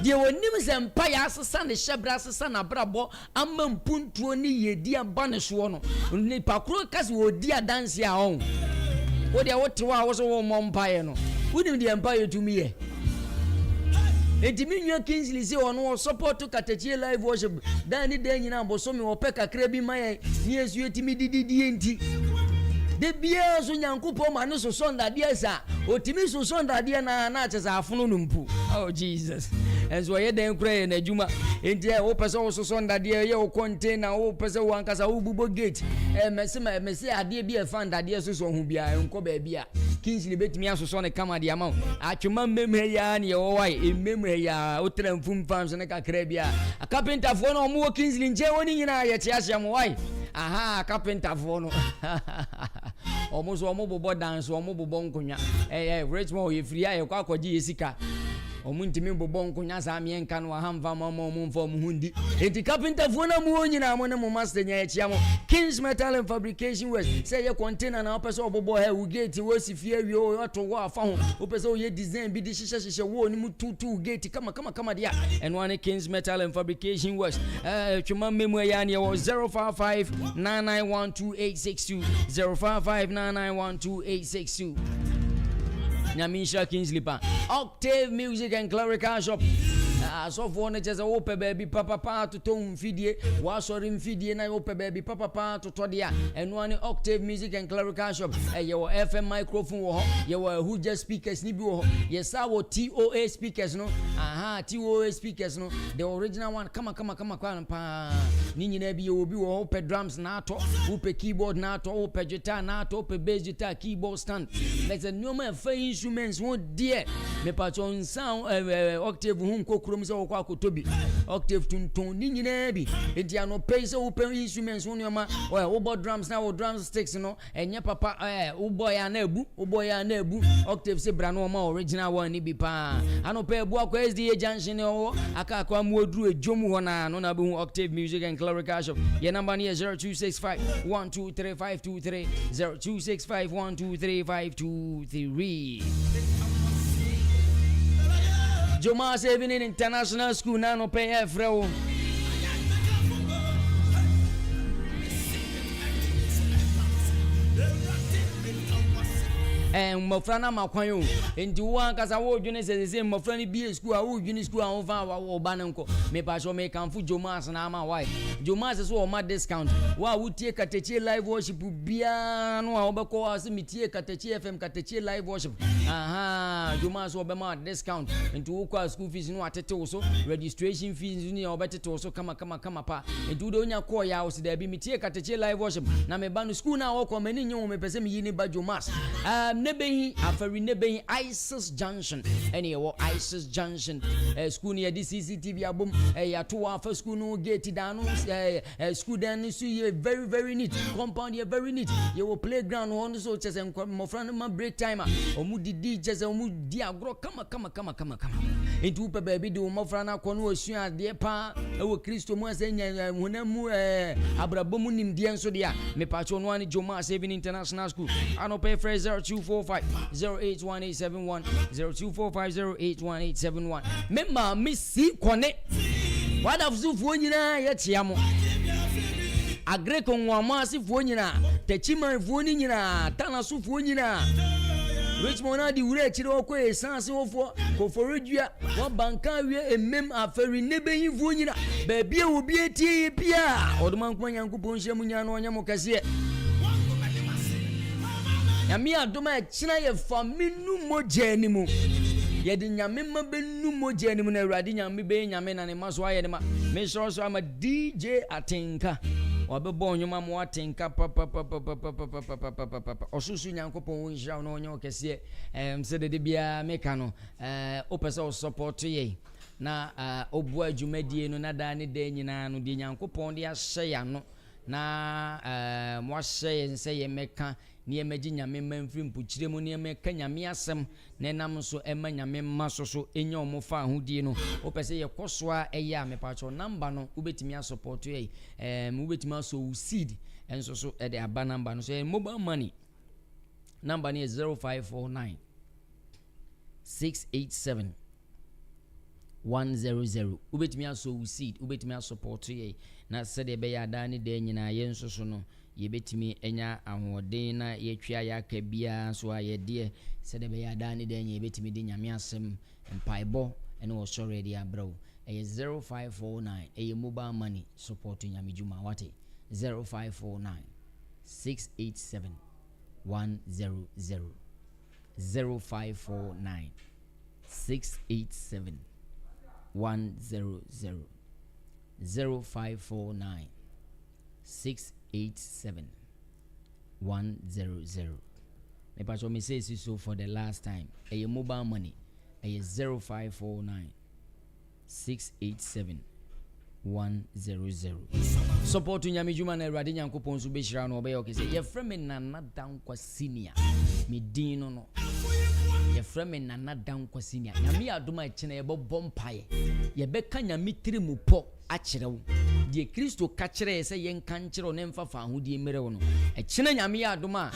de wonim se empire asesa ne hyebra asesa na brabo amma mpuntuo ni yedi aba ne so no ni pakro kasi odi adanse a on wo de wotewa wo so wo empire no wonim de empire to me ye Edimi Kingsley say ono support to Katakyie live worship dan nyina boso me ope kakra bi maye ni esu etimi didi enti de bia so nyankopɔ ma no so sondade asa otimi so sondade na achesa afono no mpu oh Jesus enso ye den kura na adwuma enti wo pese wo so sondade ye wo container wo pese wo ankasa wo bubo gate mesi ade bi e fandade so ho bia enko ba bia Kingsley betimi asoso ne kama de ama atwema mmem ya ne wo wai mmem ya otra mfum fams ne kakra bia a carpenter fo no mo Kingsley nje woni nyina ye tia hye mo wai aha carpenter fo no omo bobo dance omo bobo nkonya Richmond ye free aye kwa akɔgye yesika omuntimi bobo nkonya sa me enka no ahamva mama mo mfo mo hundi enti carpenter fo na mo nyina mo ne mo master nya echia mo Kings Metal and Fabrication West say ye container na opese obobo he wo gate wo si fie wi o to wo afa ho opese o ye design bi di hyehyehye wo ni mu tutu gate kama dia and one Kings Metal and Fabrication West twema memu ya ne wo 0559912862 0559912862 Nyamisha Kingsley pa Octave Music and Clerical Shop so for ne chese wo pe baby papa to ton fidie wa sori mfidie na wo pe baby papa to to dia eno ani Octave Music and Clerical Shop ye wo FM microphone wo ho ye wo huja speakers ni bi wo ho ye sa wo TOA speakers no TOA speakers no the original one kama pa ni nyina bi ye obi wo pe drums na ato wo pe keyboard na ato wo pe guitar na ato wo pe bass guitar keyboard stand like the new man for instruments wo dear me patron sound Octave hum kokrom se wo kwa kotobi Octave tuntun ni nyina bi enti ano pay se wo pe instruments wo nyoma wo bo drums na wo drum sticks no enye papa wo boy ya na ebu Octave se bra no ma original one ni bi pa ano pay ebu akwa SDA junction wo aka akwa mu oduru ejom ho na no na be hu Octave Music and Clerical Shop your number is 0265123523 0265123523 Joma Saving International School na no pay freo mofrana makwanyo enti wo ankasa wo dwene sese mofrani bi school a wo dwene school a wo fa wo ba nko me pa so me kanfu Jomas na ama why Jomas so o ma discount wa wo tie Katakyie live worship bia no a wo beko ase metie Katakyie FM Katakyie live worship Jomas wo be ma discount enti wo kwa school fees no atete wo so registration fees ni wo betete wo so kama pa enti wo do nya call ya wo se da bi metie Katakyie live worship na me ba no school na wo ko mani nyi wo me pese me yi ni ba Jomas nebehi afari nebehi ISIS Junction any wo ISIS Junction school near the CCTV album ya to afa school no gate down school then so you very very neat compound you very neat you will playground on so chese mo friend ma break timer omu didi chese omu di agro kama entu pe baby do mo friend akọ no osu ade pa wo Kristo mu asenya hunamu abrabomu nimdie nso dia me pacho no ani Joma Saving International School ano pay for 0245081871 0245081871 memma misi kone wada fufu nyina ya tiamo agreko nwama asifu nyina techima fu nyina tanasu fu nyina Richmond adi wure chire okọ esanse ofo koforedua wa banka wie emem afari nebeyi fu nyina ba bia obi etie bia odoman kwa nyankopon hyemu nya no nya mo kase Yami adoma china ye faminu mojeni mu yedi nyame ma benu mojeni mu na Awurade nyame be nyame na ne maso aye ne ma me so ama DJ Atinka obebo nyoma mo Atinka papa osusu nyankopon wonhira no onyo kese mse de bia meka no opese o support ye na obu adwumadie no na da ne da nyina no de nyankopon de ahye ya no na mo hye nse ye meka ne ye magi nyame manfiri mpukyire mu ne ye meka nyame asem na nam so ema nyame maso so enya omo fa ahodie no opese ye kosoa eye a mepacho number no ubetimi support ye ubetimi aso seed enso so e de aba number no so mobile money number is 0549 687 100. Ubetimi aso seed ubetimi support ye na sede be ya da ne de nyina ye nso so no ye betimi enya ahoden na ye twia ya ka bia so aye de sede be ya da ne de nya ye betimi de nyame asem empaibo ene wo sorry de abro e 0549 e mobile money support nyame juma wate 0549 687 100 0549 687 100 0549 687 100. Me pacho me say so for the last time. A mobile money. A 0549 687 100. Support nyame juma na Awurade Nyankopon so be hira no obe yo kese. Ye frame Nana Danquah senior. Me din no. Ye frame Nana Danquah senior. Nyame adoma chene ye bobom paye. Ye beka nyame tirimu po akire wo. Die Kristo ka kire se ye nka nkire ne mfa fa ahodie mere wo no. E chene nyame adoma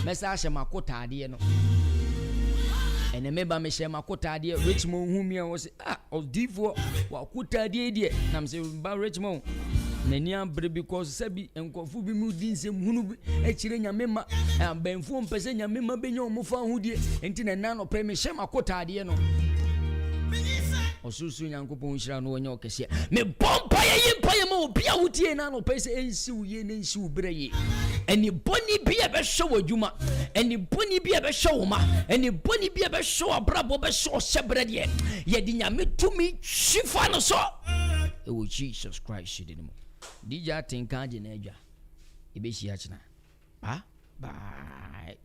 mesa ahye makotade no. Ene meba me hye makotade Richmond humi wo se odifo wa kotade die nam se ba Richmond nani abre because sabi enkofu bi mu dinsem hunu bi akire nyame ma benfu mpese nyame ma benya omofa ahodie enti na no pre me hye makotade no osusu Nyankopon hira no wonya okese me bompa ye mpa ma obi a wotie na no pese ensi uye na ensi ubreye eni boni bi e be hwe wadwuma eni boni bi e be hwe wo ma eni boni bi e be hwe abrabo be hwe hyebre de ye di nyame tumi hwifa no so e wo Jesus Christ shidi mo DJ tinka je na adwa e be hia kina bye.